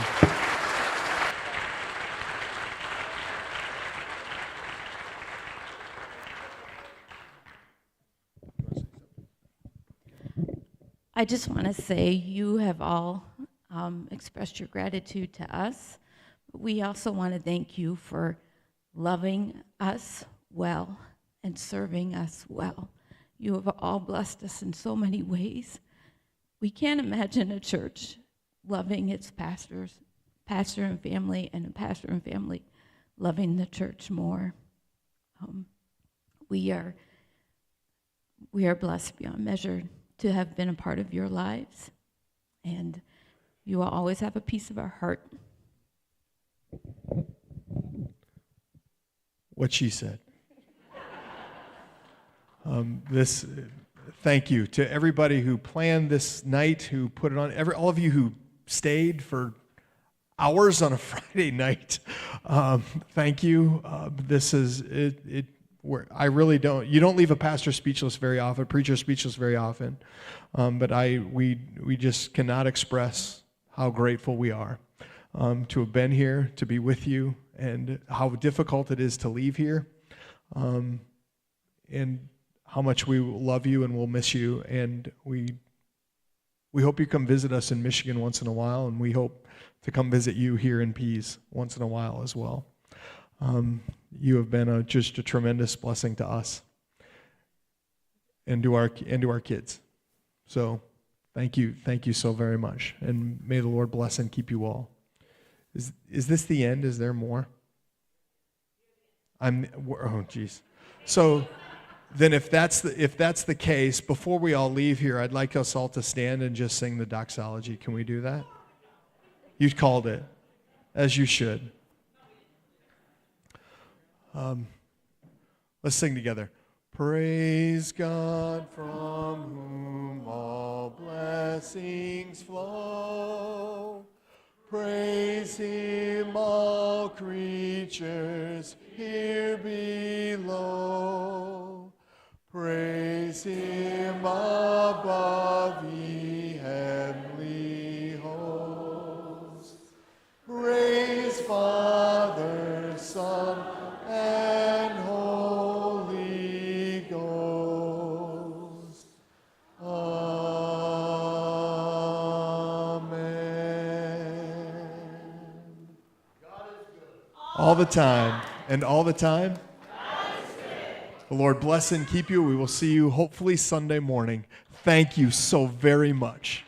I just want to say you have all expressed your gratitude to us. We also want to thank you for loving us well and serving us well. You have all blessed us in so many ways. We can't imagine a church loving its pastor and family, and a pastor and family loving the church more. We are blessed beyond measure to have been a part of your lives, and you will always have a piece of our heart. What she said. Thank you to everybody who planned this night, who put it on, all of you who stayed for hours on a Friday night. Thank you. This is it. I really don't. You don't leave a pastor speechless very often, preacher speechless very often. But we just cannot express how grateful we are to have been here, to be with you, and how difficult it is to leave here, and how much we love you and will miss you. And we hope you come visit us in Michigan once in a while, and we hope to come visit you here in Pease once in a while as well. You have been just a tremendous blessing to us and to our kids. So thank you so very much, and may the Lord bless and keep you all. Is this the end? Is there more? Oh geez. So then if that's the case, before we all leave here, I'd like us all to stand and just sing the doxology. Can we do that? You called it, as you should. Let's sing together. Praise God from whom all blessings flow. Praise Him, all creatures here below. Praise Him above, ye heavenly hosts. Praise Father, Son, and Holy Ghost. Amen. All the time, and all the time. The Lord bless and keep you. We will see you hopefully Sunday morning. Thank you so very much.